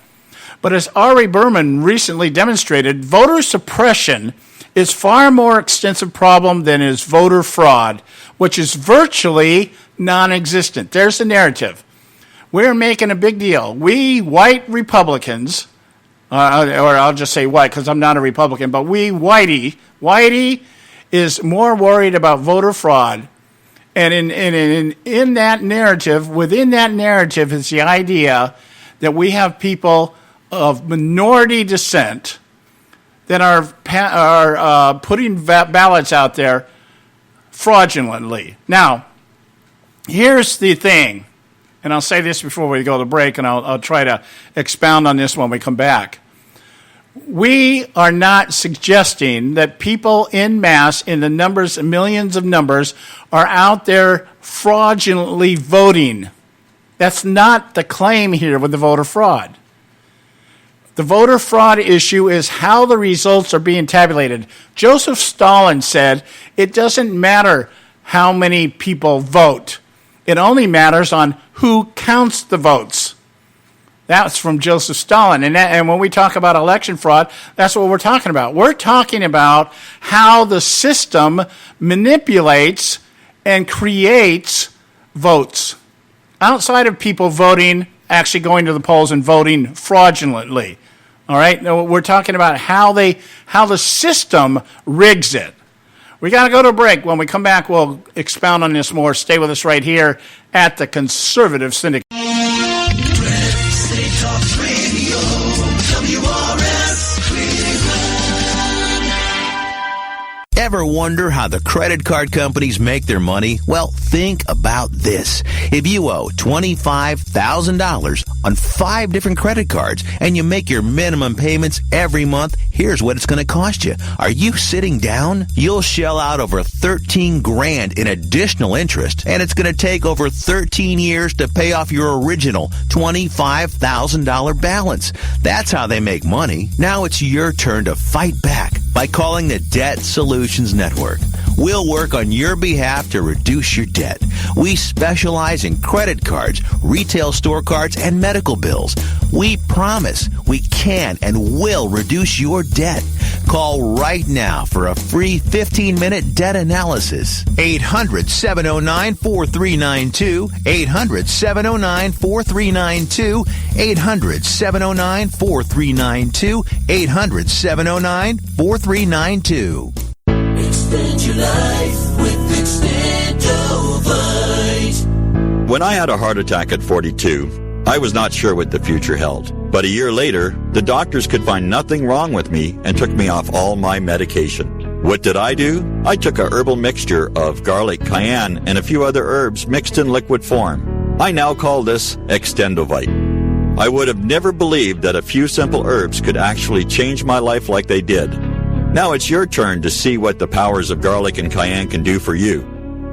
But as Ari Berman recently demonstrated, voter suppression is far more extensive problem than is voter fraud, which is virtually non-existent. There's the narrative. We're making a big deal. We white Republicans, or I'll just say white because I'm not a Republican, but we Whitey is more worried about voter fraud. And in that narrative, within that narrative is the idea that we have people of minority descent that are putting ballots out there fraudulently. Now, here's the thing. and I'll say this before we go to break, and I'll try to expound on this when we come back. We are not suggesting that people en masse, in the numbers, millions of numbers, are out there fraudulently voting. That's not the claim here with the voter fraud. The voter fraud issue is how the results are being tabulated. Joseph Stalin said it doesn't matter how many people vote. It only matters on who counts the votes. That's from Joseph Stalin. And when we talk about election fraud, that's what we're talking about. We're talking about how the system manipulates and creates votes outside of people voting, actually going to the polls and voting fraudulently. All right? We're talking about how the system rigs it. We got to go to a break. When we come back, we'll expound on this more. Stay with us right here at the Conservative Syndicate. Ever wonder how the credit card companies make their money? Well, think about this. If you owe $25,000 on 5 different credit cards and you make your minimum payments every month, here's what it's going to cost you. Are you sitting down? You'll shell out over $13,000 in additional interest, and it's going to take over 13 years to pay off your original $25,000 balance. That's how they make money. Now it's your turn to fight back by calling the Debt Solutions Network. We'll work on your behalf to reduce your debt. We specialize in credit cards, retail store cards, and medical bills. We promise we can and will reduce your debt. Call right now for a free 15-minute debt analysis. 800-709-4392. 800-709-4392. 800-709-4392. 800-709-4392. Extend your life with Extendovite. When I had a heart attack at 42, I was not sure what the future held. But a year later, the doctors could find nothing wrong with me and took me off all my medication. What did I do? I took a herbal mixture of garlic, cayenne, and a few other herbs mixed in liquid form. I now call this Extendovite. I would have never believed that a few simple herbs could actually change my life like they did. Now it's your turn to see what the powers of garlic and cayenne can do for you.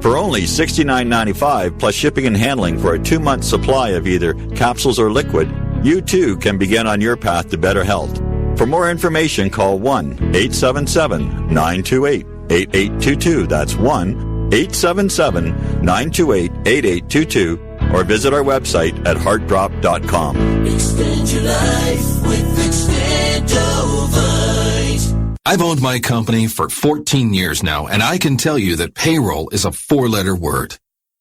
For only $69.95 plus shipping and handling for a 2-month supply of either capsules or liquid, you too can begin on your path to better health. For more information, call 1-877-928-8822. That's 1-877-928-8822. Or visit our website at heartdrop.com. Extend your life with Extendovite. I've owned my company for 14 years now, and I can tell you that payroll is a 4-letter word.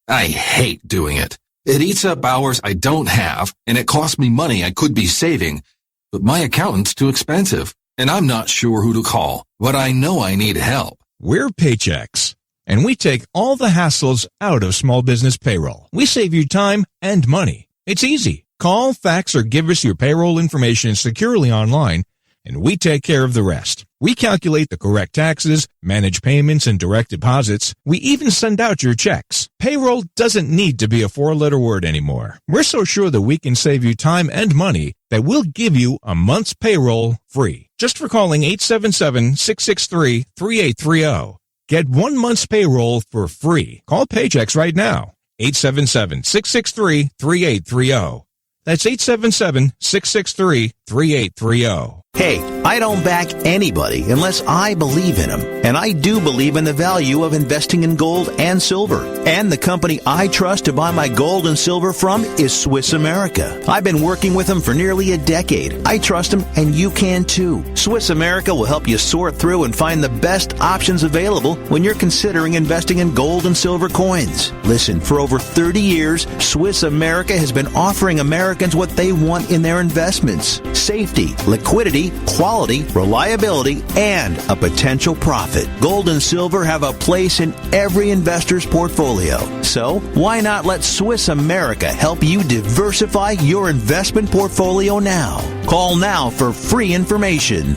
I hate doing it. It eats up hours I don't have, and it costs me money I could be saving. But my accountant's too expensive, and I'm not sure who to call, but I know I need help. We're Paychex, and we take all the hassles out of small business payroll. We save you time and money. It's easy. Call, fax, or give us your payroll information securely online, and we take care of the rest. We calculate the correct taxes, manage payments and direct deposits. We even send out your checks. Payroll doesn't need to be a 4-letter word anymore. We're so sure that we can save you time and money that we'll give you a month's payroll free. Just for calling 877-663-3830. Get 1 month's payroll for free. Call Paychex right now. 877-663-3830. That's 877-663-3830. Hey, I don't back anybody unless I believe in them. And I do believe in the value of investing in gold and silver. And the company I trust to buy my gold and silver from is Swiss America. I've been working with them for nearly a decade. I trust them, and you can too. Swiss America will help you sort through and find the best options available when you're considering investing in gold and silver coins. Listen, for over 30 years, Swiss America has been offering Americans what they want in their investments: safety, liquidity, quality, reliability, and a potential profit. Gold and silver have a place in every investor's portfolio. So, why not let Swiss America help you diversify your investment portfolio now? Call now for free information.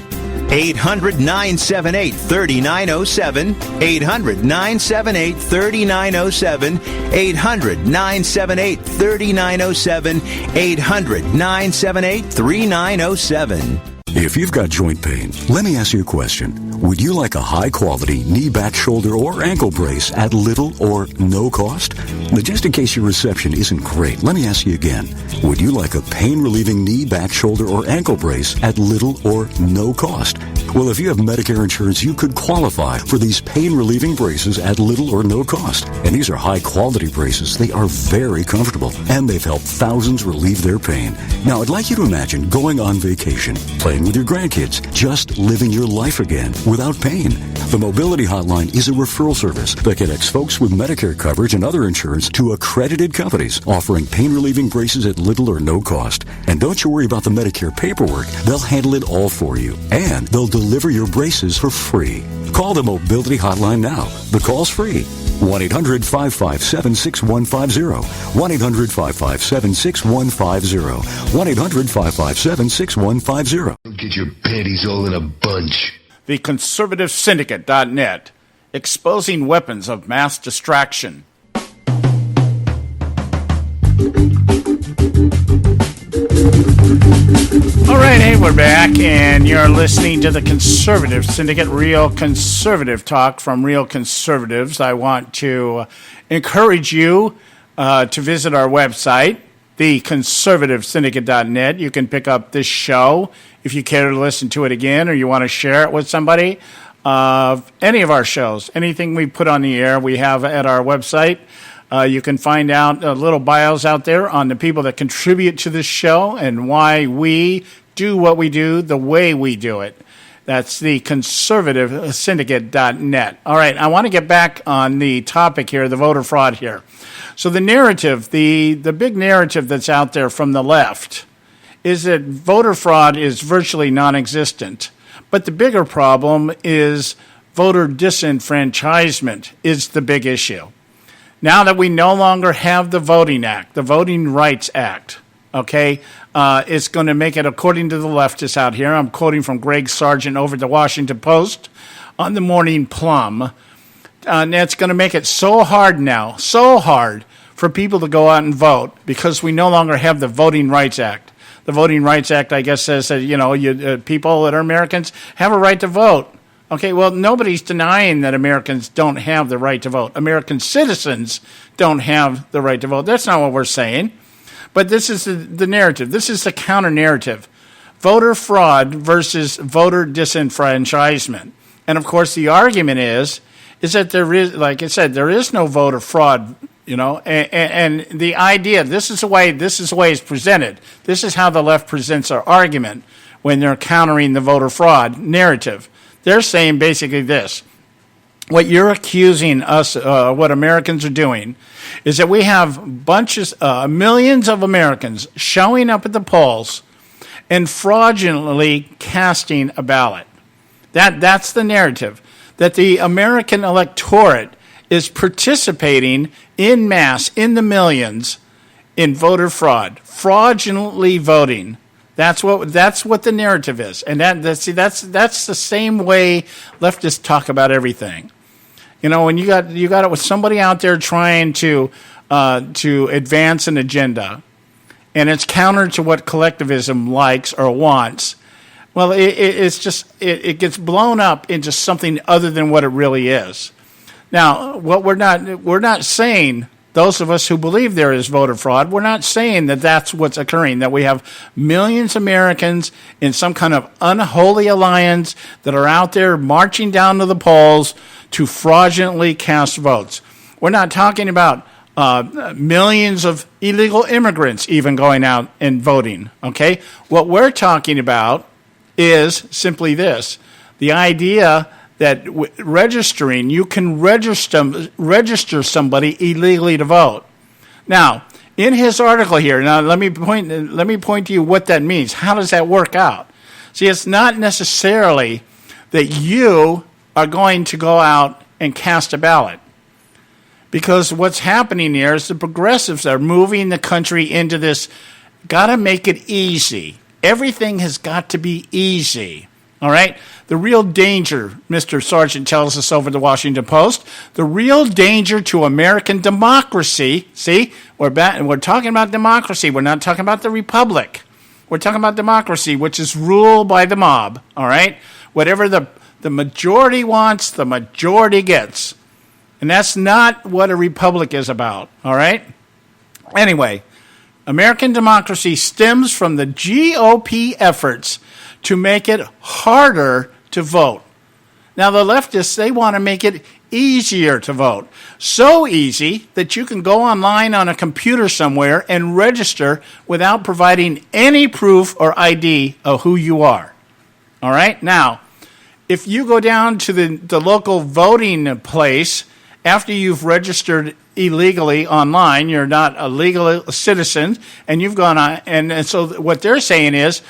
800-978-3907. 800-978-3907. 800-978-3907. 800-978-3907. If you've got joint pain, let me ask you a question. Would you like a high-quality knee, back, shoulder, or ankle brace at little or no cost? Now, just in case your reception isn't great, let me ask you again. Would you like a pain-relieving knee, back, shoulder, or ankle brace at little or no cost? Well, if you have Medicare insurance, you could qualify for these pain-relieving braces at little or no cost. And these are high-quality braces. They are very comfortable, and they've helped thousands relieve their pain. Now, I'd like you to imagine going on vacation, playing with your grandkids, just living your life again without pain. The Mobility Hotline is a referral service that connects folks with Medicare coverage and other insurance to accredited companies offering pain-relieving braces at little or no cost. And don't you worry about the Medicare paperwork. They'll handle it all for you. And they'll deliver your braces for free. Call the Mobility Hotline now. The call's free. 1-800-557-6150. 1-800-557-6150. 1-800-557-6150. Get your panties all in a bunch. The Conservative Syndicate.net, exposing weapons of mass distraction. All right, hey, we're back, and you're listening to the Conservative Syndicate, real conservative talk from real conservatives. I want to encourage you to visit our website, theconservativesyndicate.net. You can pick up this show if you care to listen to it again or you want to share it with somebody. Any of our shows, anything we put on the air, we have at our website. You can find out little bios out there on the people that contribute to this show and why we do what we do the way we do it. That's the conservativesyndicate.net. All right, I want to get back on the topic here, the voter fraud here. So the narrative, the big narrative that's out there from the left is that voter fraud is virtually non-existent. But the bigger problem is voter disenfranchisement is the big issue. Now that we no longer have the Voting Act, the Voting Rights Act, okay, it's going to make it, according to the leftists out here, I'm quoting from Greg Sargent over at the Washington Post on the Morning Plum, and it's going to make it so hard now, so hard for people to go out and vote because we no longer have the Voting Rights Act. The Voting Rights Act, I guess, says that, people that are Americans have a right to vote. Okay, well, nobody's denying that Americans don't have the right to vote. American citizens don't have the right to vote. That's not what we're saying. But this is the narrative. This is the counter-narrative. Voter fraud versus voter disenfranchisement. And, of course, the argument is that there is, like I said, there is no voter fraud, and the idea, this is the way it's presented. This is how the left presents our argument when they're countering the voter fraud narrative. They're saying basically this. What you're accusing us, what Americans are doing, is that we have millions of Americans showing up at the polls and fraudulently casting a ballot. That's the narrative, that the American electorate is participating en masse, in the millions, in voter fraud, fraudulently voting. That's what the narrative is, and that's the same way leftists talk about everything. When you got it with somebody out there trying to advance an agenda, and it's counter to what collectivism likes or wants. Well, it gets blown up into something other than what it really is. Now, what we're not saying. Those of us who believe there is voter fraud, we're not saying that that's what's occurring, that we have millions of Americans in some kind of unholy alliance that are out there marching down to the polls to fraudulently cast votes. We're not talking about millions of illegal immigrants even going out and voting, okay? What we're talking about is simply this, the idea that registering, you can register somebody illegally to vote. Now, in his article here, let me point to you what that means. How does that work out? See, it's not necessarily that you are going to go out and cast a ballot. Because what's happening here is the progressives are moving the country into this, got to make it easy. Everything has got to be easy. All right? The real danger, Mr. Sargent tells us over the Washington Post, the real danger to American democracy, see, we're talking about democracy. We're not talking about the republic. We're talking about democracy, which is ruled by the mob, all right? Whatever the majority wants, the majority gets. And that's not what a republic is about, all right? Anyway, American democracy stems from the GOP efforts to make it harder to vote. Now, the leftists, they want to make it easier to vote. So easy that you can go online on a computer somewhere and register without providing any proof or ID of who you are. All right? Now, if you go down to the local voting place after you've registered illegally online, you're not a legal citizen, and you've gone on, and so what they're saying is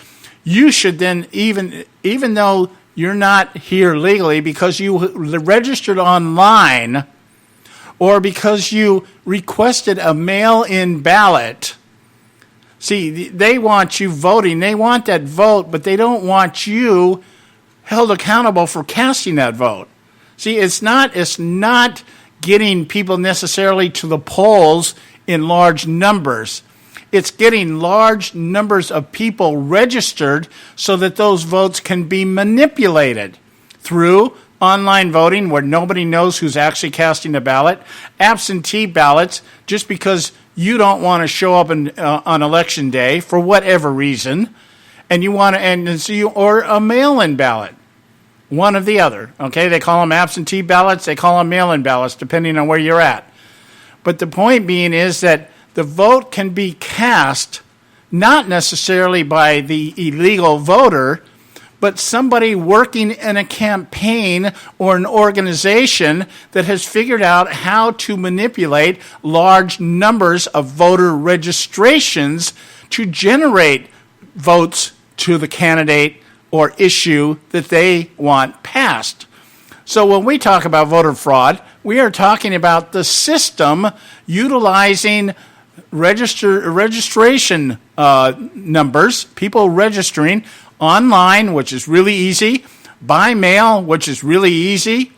you should then, even though you're not here legally because you registered online or because you requested a mail-in ballot. See, they want you voting. They want that vote, but they don't want you held accountable for casting that vote. See, it's not getting people necessarily to the polls in large numbers. It's getting large numbers of people registered so that those votes can be manipulated through online voting where nobody knows who's actually casting a ballot, absentee ballots just because you don't want to show up on election day for whatever reason, and you want to, or a mail-in ballot. One or the other, okay? They call them absentee ballots. They call them mail-in ballots, depending on where you're at. But the point being is that the vote can be cast not necessarily by the illegal voter, but somebody working in a campaign or an organization that has figured out how to manipulate large numbers of voter registrations to generate votes to the candidate or issue that they want passed. So when we talk about voter fraud, we are talking about the system utilizing registration numbers, people registering online, which is really easy, by mail, which is really easy,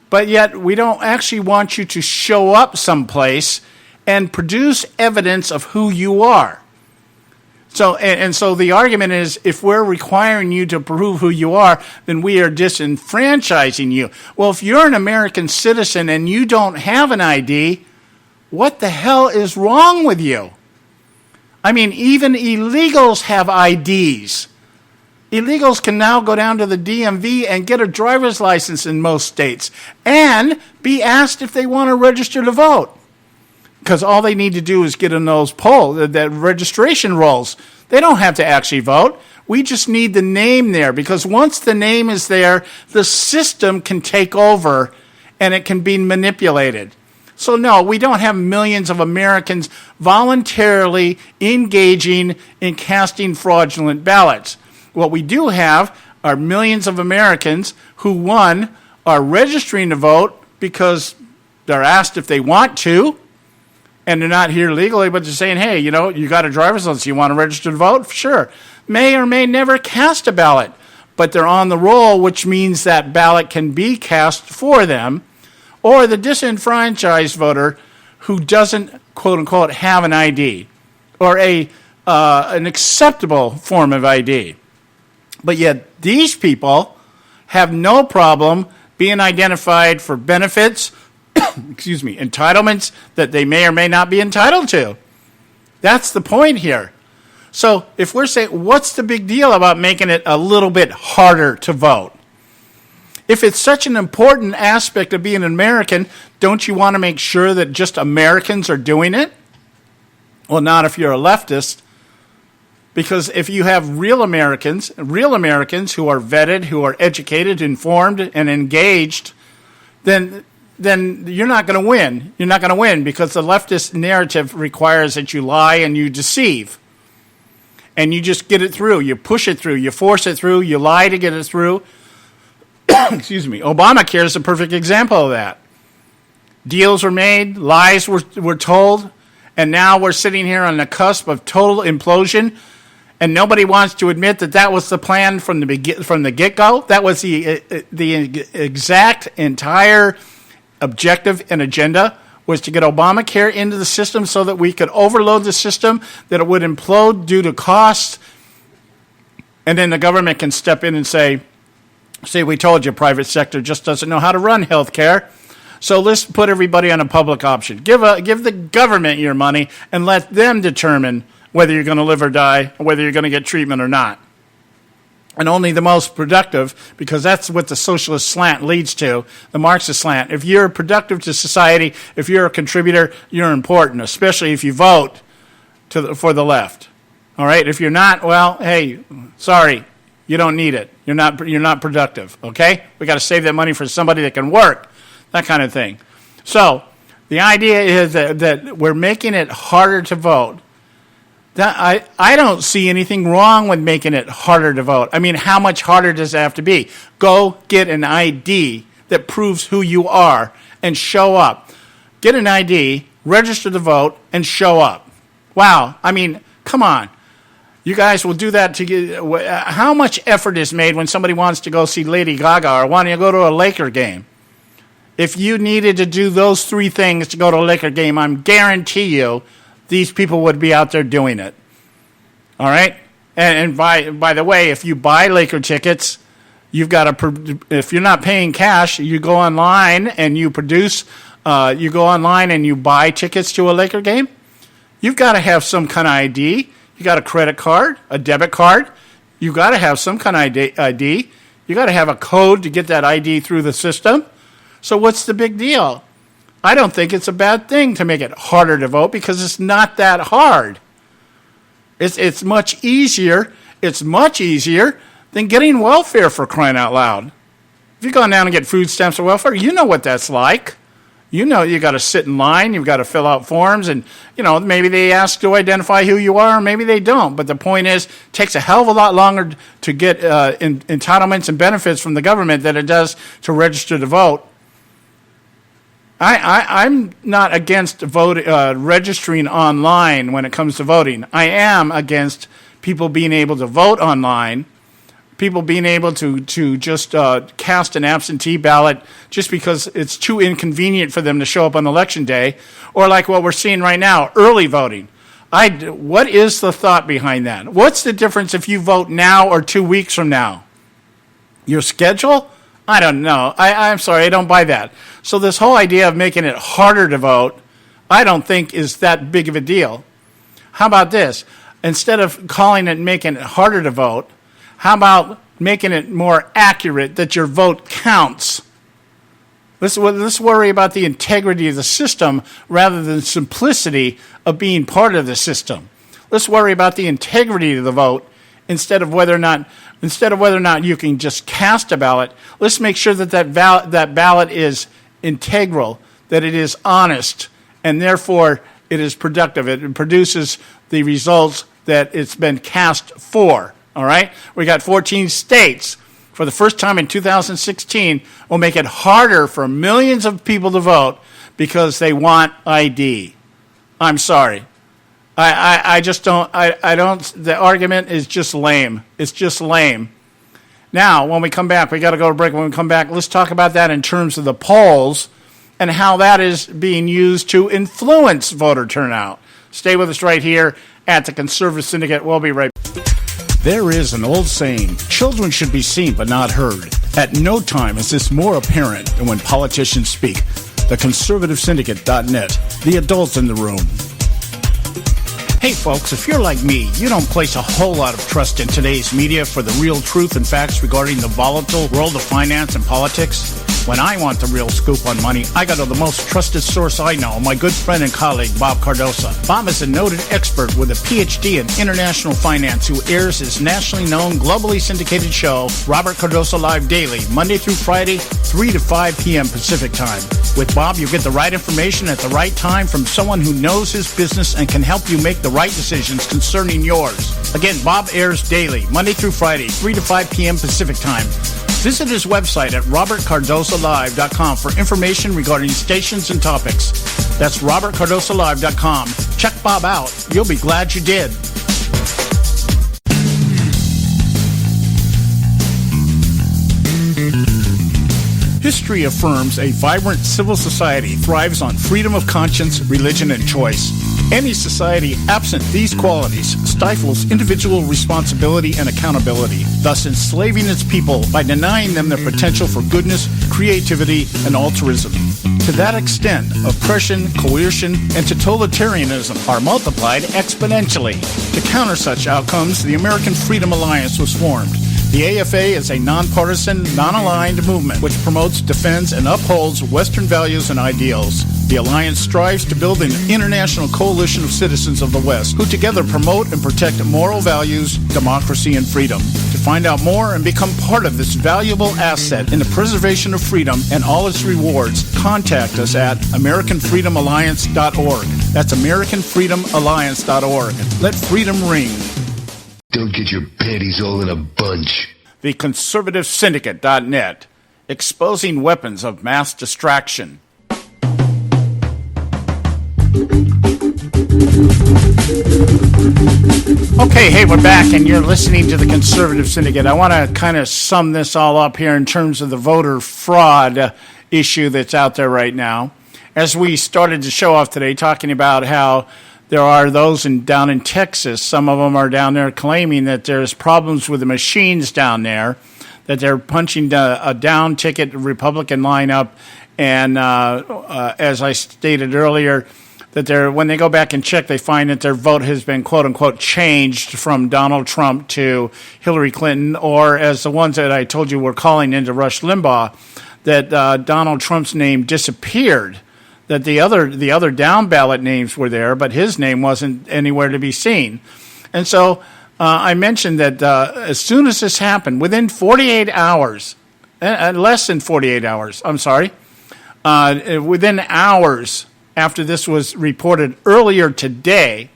but yet we don't actually want you to show up someplace and produce evidence of who you are. So, and so the argument is, if we're requiring you to prove who you are, then we are disenfranchising you. Well, if you're an American citizen and you don't have an ID, what the hell is wrong with you? I mean, even illegals have IDs. Illegals can now go down to the DMV and get a driver's license in most states and be asked if they want to register to vote. Because all they need to do is get in those that registration rolls. They don't have to actually vote. We just need the name there, because once the name is there, the system can take over and it can be manipulated. So no, we don't have millions of Americans voluntarily engaging in casting fraudulent ballots. What we do have are millions of Americans who, one, are registering to vote because they're asked if they want to, and they're not here legally, but they're saying, hey, you got a driver's license, you want to register to vote? Sure. May or may never cast a ballot, but they're on the roll, which means that ballot can be cast for them. Or the disenfranchised voter who doesn't, quote unquote, have an ID or an acceptable form of ID. But yet these people have no problem being identified for benefits, entitlements that they may or may not be entitled to. That's the point here. So if we're saying, what's the big deal about making it a little bit harder to vote? If it's such an important aspect of being an American, don't you want to make sure that just Americans are doing it? Well, not if you're a leftist. Because if you have real Americans who are vetted, who are educated, informed, and engaged, then you're not going to win. You're not going to win because the leftist narrative requires that you lie and you deceive. And you just get it through. You push it through. You force it through. You lie to get it through. Obamacare is a perfect example of that. Deals were made, lies were told, and now we're sitting here on the cusp of total implosion. And nobody wants to admit that that was the plan from the get-go. That was the exact entire objective and agenda, was to get Obamacare into the system so that we could overload the system, that it would implode due to costs, and then the government can step in and say, see, we told you, private sector just doesn't know how to run health care, so let's put everybody on a public option. Give the government your money and let them determine whether you're going to live or die, or whether you're going to get treatment or not. And only the most productive, because that's what the socialist slant leads to, the Marxist slant. If you're productive to society, if you're a contributor, you're important, especially if you vote for the left. All right? If you're not, well, hey, sorry, you don't need it. You're not productive, okay? We got to save that money for somebody that can work, that kind of thing. So the idea is that we're making it harder to vote. I don't see anything wrong with making it harder to vote. I mean, how much harder does it have to be? Go get an ID that proves who you are and show up. Get an ID, register to vote, and show up. Wow. I mean, come on. You guys will do that to get, how much effort is made when somebody wants to go see Lady Gaga or want to go to a Laker game? If you needed to do those three things to go to a Laker game, I guarantee you these people would be out there doing it. All right? And by the way, if you buy Laker tickets, you've got to, if you're not paying cash, you go online and you buy tickets to a Laker game. You've got to have some kind of ID. You got a credit card, a debit card. You got to have some kind of ID. You got to have a code to get that ID through the system. So what's the big deal? I don't think it's a bad thing to make it harder to vote, because it's not that hard. It's much easier. It's much easier than getting welfare, for crying out loud. If you go down and get food stamps or welfare, you know what that's like. You know you got to sit in line, you've got to fill out forms, and maybe they ask to identify who you are, or maybe they don't. But the point is, it takes a hell of a lot longer to get entitlements and benefits from the government than it does to register to vote. I'm not against registering online when it comes to voting. I am against people being able to vote online, people being able to just cast an absentee ballot just because it's too inconvenient for them to show up on election day, or like what we're seeing right now, early voting. What is the thought behind that? What's the difference if you vote now or 2 weeks from now? Your schedule? I don't know. I'm sorry, I don't buy that. So this whole idea of making it harder to vote, I don't think is that big of a deal. How about this? Instead of calling it making it harder to vote, how about making it more accurate that your vote counts? Let's worry about the integrity of the system rather than simplicity of being part of the system. Let's worry about the integrity of the vote instead of whether or not you can just cast a ballot. Let's make sure that ballot is integral, that it is honest, and therefore it is productive. It produces the results that it's been cast for. All right? We got 14 states. For the first time in 2016, will make it harder for millions of people to vote because they want ID. I'm sorry. I just don't, the argument is just lame. It's just lame. Now, when we come back, we got to go to break. When we come back, let's talk about that in terms of the polls and how that is being used to influence voter turnout. Stay with us right here at the Conservative Syndicate. We'll be right back. There is an old saying, children should be seen but not heard. At no time is this more apparent than when politicians speak. The ConservativeSyndicate.net, the adults in the room. Hey folks, if you're like me, you don't place a whole lot of trust in today's media for the real truth and facts regarding the volatile world of finance and politics. When I want the real scoop on money, I go to the most trusted source I know, my good friend and colleague, Bob Cardoso. Bob is a noted expert with a PhD in international finance who airs his nationally known, globally syndicated show, Robert Cardoso Live Daily, Monday through Friday, 3 to 5 p.m. Pacific Time. With Bob, you get the right information at the right time from someone who knows his business and can help you make the right decisions concerning yours. Again, Bob airs daily, Monday through Friday, 3 to 5 p.m. Pacific Time. Visit his website at robertcardosolive.com for information regarding stations and topics. That's robertcardosolive.com. Check Bob out. You'll be glad you did. History affirms a vibrant civil society thrives on freedom of conscience, religion, and choice. Any society absent these qualities stifles individual responsibility and accountability, thus enslaving its people by denying them their potential for goodness, creativity, and altruism. To that extent, oppression, coercion, and totalitarianism are multiplied exponentially. To counter such outcomes, the American Freedom Alliance was formed. The AFA is a nonpartisan, non-aligned movement which promotes, defends, and upholds Western values and ideals. The Alliance strives to build an international coalition of citizens of the West who together promote and protect moral values, democracy, and freedom. To find out more and become part of this valuable asset in the preservation of freedom and all its rewards, contact us at AmericanFreedomAlliance.org. That's AmericanFreedomAlliance.org. Let freedom ring. Don't get your panties all in a bunch. The Conservative Syndicate.net, exposing weapons of mass distraction. Okay, hey, we're back, and you're listening to the Conservative Syndicate. I want to kind of sum this all up here in terms of the voter fraud issue that's out there right now. As we started to show off today, talking about how there are those down in Texas, some of them are down there claiming that there's problems with the machines down there, that they're punching a down-ticket Republican lineup, and as I stated earlier, that when they go back and check, they find that their vote has been, quote-unquote, changed from Donald Trump to Hillary Clinton, or as the ones that I told you were calling into Rush Limbaugh, that Donald Trump's name disappeared, that the other down-ballot names were there, but his name wasn't anywhere to be seen. And so I mentioned that as soon as this happened, within 48 hours, less than 48 hours, within hours after this was reported yesterday,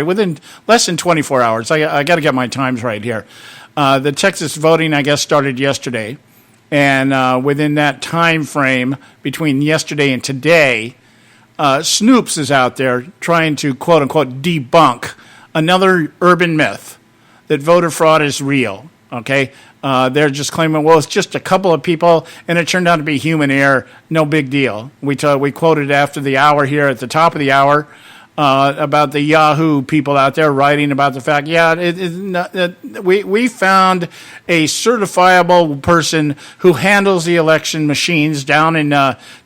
within less than 24 hours. I got to get my times right here. The Texas voting, I guess, started yesterday. And within that time frame between yesterday and today, Snoops is out there trying to, quote-unquote, debunk another urban myth that voter fraud is real, okay? They're just claiming, well, it's just a couple of people, and it turned out to be human error, no big deal. We quoted after the hour here at the top of the hour about the Yahoo people out there writing about the fact, we found a certifiable person who handles the election machines down in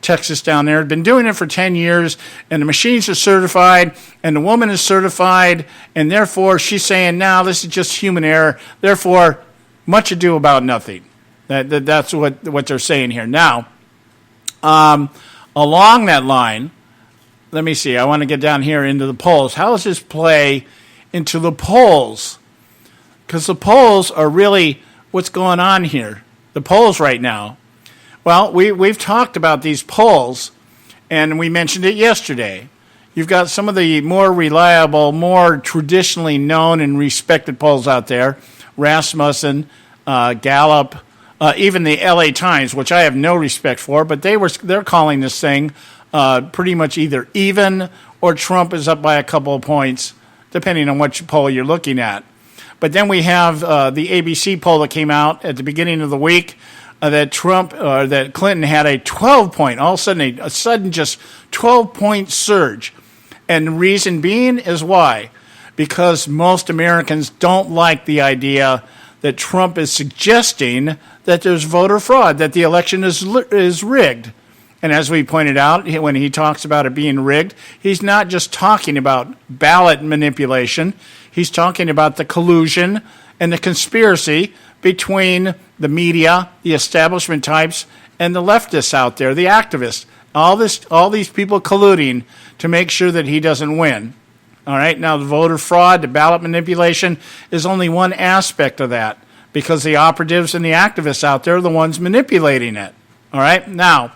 Texas down there. Had been doing it for 10 years, and the machines are certified, and the woman is certified, and therefore she's saying, now this is just human error, therefore much ado about nothing. That's what they're saying here. Now, along that line, let me see. I want to get down here into the polls. How does this play into the polls? Because the polls are really what's going on here. The polls right now. Well, we've talked about these polls, and we mentioned it yesterday. You've got some of the more reliable, more traditionally known and respected polls out there. Rasmussen, Gallup, even the LA Times, which I have no respect for, but they're calling this thing pretty much either even or Trump is up by a couple of points, depending on which poll you're looking at. But then we have the ABC poll that came out at the beginning of the week that Clinton had a 12-point, all of a sudden just 12-point surge. And the reason being is why? Because most Americans don't like the idea that Trump is suggesting that there's voter fraud, that the election is rigged. And as we pointed out, when he talks about it being rigged, he's not just talking about ballot manipulation. He's talking about the collusion and the conspiracy between the media, the establishment types, and the leftists out there, the activists. All these people colluding to make sure that he doesn't win. All right, now the voter fraud, the ballot manipulation is only one aspect of that, because the operatives and the activists out there are the ones manipulating it. All right, now,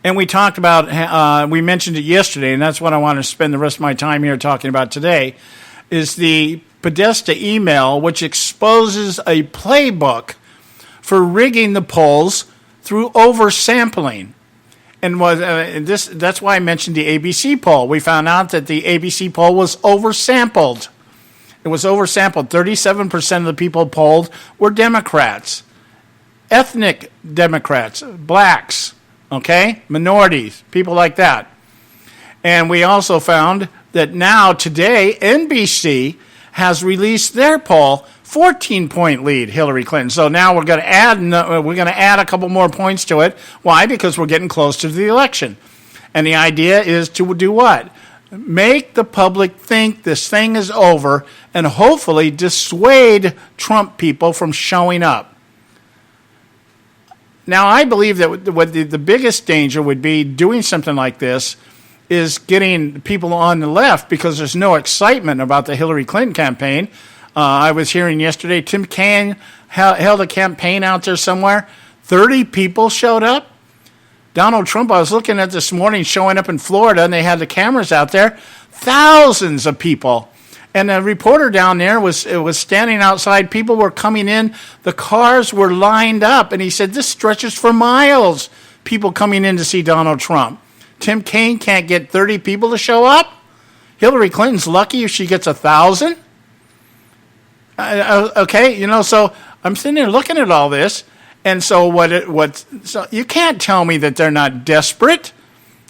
and we talked about, we mentioned it yesterday, and that's what I want to spend the rest of my time here talking about today, is the Podesta email, which exposes a playbook for rigging the polls through oversampling. And that's why I mentioned the ABC poll. We found out that the ABC poll was oversampled. It was oversampled. 37% of the people polled were Democrats. ethnic Democrats, blacks, okay, minorities, people like that. And we also found that now today NBC has released their poll, 14-point lead Hillary Clinton. So now we're going to add a couple more points to it. Why? Because we're getting close to the election. And the idea is to do what? Make the public think this thing is over and hopefully dissuade Trump people from showing up. Now, I believe that what the biggest danger would be doing something like this is getting people on the left because there's no excitement about the Hillary Clinton campaign. I was hearing yesterday Tim Kaine held a campaign out there somewhere. 30 people showed up. Donald Trump, I was looking at this morning, showing up in Florida, and they had the cameras out there. Thousands of people. And the reporter down there was standing outside. People were coming in. The cars were lined up. And he said, this stretches for miles, people coming in to see Donald Trump. Tim Kaine can't get 30 people to show up? Hillary Clinton's lucky if she gets 1,000? Okay, so I'm sitting there looking at all this. And so so you can't tell me that they're not desperate,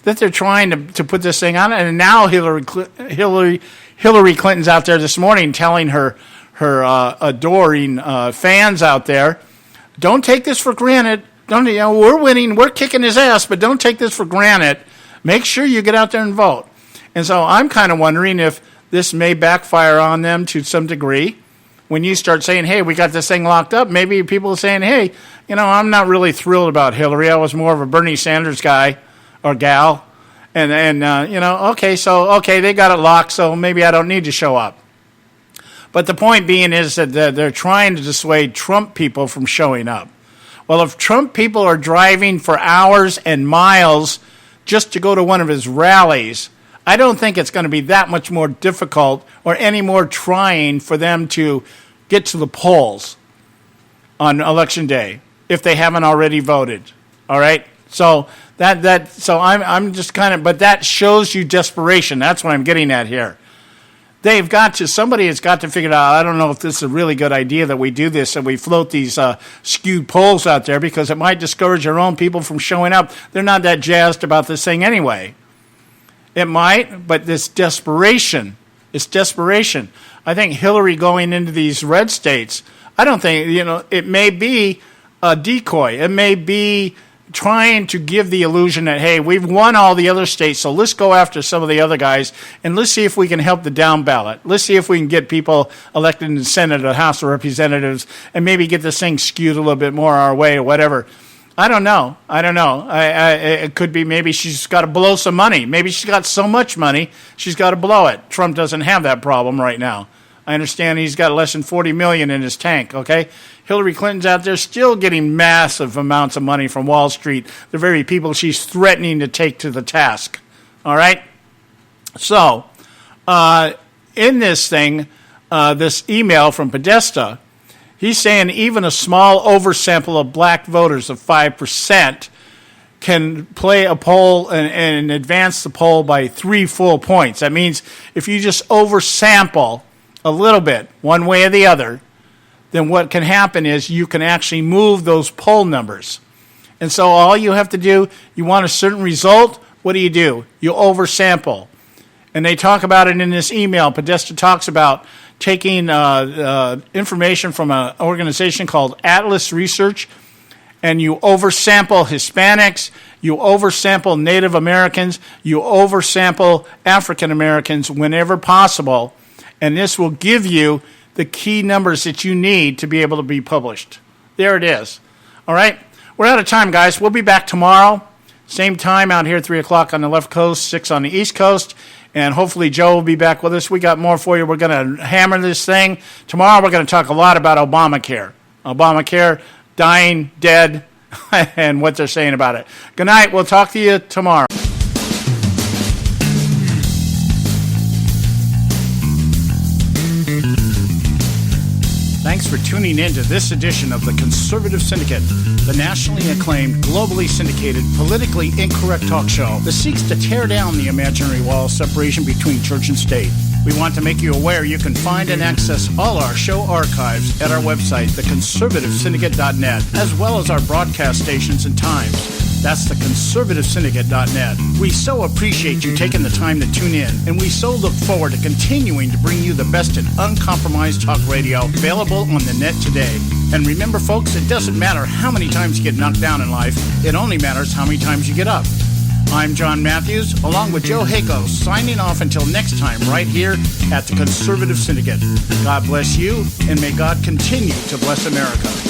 that they're trying to put this thing on. And now Hillary Clinton's out there this morning telling her adoring fans out there, don't take this for granted. We're winning, we're kicking his ass, but don't take this for granted. Make sure you get out there and vote. And so I'm kind of wondering if this may backfire on them to some degree. When you start saying, hey, we got this thing locked up, maybe people are saying, hey, I'm not really thrilled about Hillary. I was more of a Bernie Sanders guy or gal. And okay, they got it locked, so maybe I don't need to show up. But the point being is that they're trying to dissuade Trump people from showing up. Well, if Trump people are driving for hours and miles just to go to one of his rallies, I don't think it's going to be that much more difficult or any more trying for them to get to the polls on Election Day if they haven't already voted. All right? So I'm just but that shows you desperation. That's what I'm getting at here. Somebody has got to figure it out. I don't know if this is a really good idea that we do this and we float these skewed polls out there because it might discourage our own people from showing up. They're not that jazzed about this thing anyway. It might, but it's desperation. I think Hillary going into these red states, I don't think, it may be a decoy. It may be trying to give the illusion that, hey, we've won all the other states, so let's go after some of the other guys, and let's see if we can help the down ballot. Let's see if we can get people elected in the Senate or House of Representatives and maybe get this thing skewed a little bit more our way or whatever. I don't know. It could be maybe she's got to blow some money. Maybe she's got so much money, she's got to blow it. Trump doesn't have that problem right now. I understand he's got less than $40 million in his tank, okay? Hillary Clinton's out there still getting massive amounts of money from Wall Street, the very people she's threatening to take to the task, all right? So, in this thing, this email from Podesta, he's saying even a small oversample of black voters of 5% can play a poll and advance the poll by 3 full points. That means if you just oversample a little bit, one way or the other, then what can happen is you can actually move those poll numbers. And so all you have to do, you want a certain result, what do? You oversample. And they talk about it in this email. Podesta talks about taking information from an organization called Atlas Research, and you oversample Hispanics, you oversample Native Americans, you oversample African Americans whenever possible, and this will give you the key numbers that you need to be able to be published. There it is. All right? We're out of time, guys. We'll be back tomorrow. Same time out here, 3 o'clock on the left coast, 6 on the east coast. And hopefully Joe will be back with us. We got more for you. We're going to hammer this thing. Tomorrow we're going to talk a lot about Obamacare. Obamacare, dying, dead, and what they're saying about it. Good night. We'll talk to you tomorrow. Thanks for tuning in to this edition of the Conservative Syndicate, the nationally acclaimed, globally syndicated, politically incorrect talk show that seeks to tear down the imaginary wall of separation between church and state. We want to make you aware you can find and access all our show archives at our website, theconservativesyndicate.net, as well as our broadcast stations and times. That's theconservativesyndicate.net. We so appreciate you taking the time to tune in, and we so look forward to continuing to bring you the best in uncompromised talk radio available on the net today. And remember, folks, it doesn't matter how many times you get knocked down in life. It only matters how many times you get up. I'm John Matthews, along with Joe Hako, signing off until next time right here at the Conservative Syndicate. God bless you, and may God continue to bless America.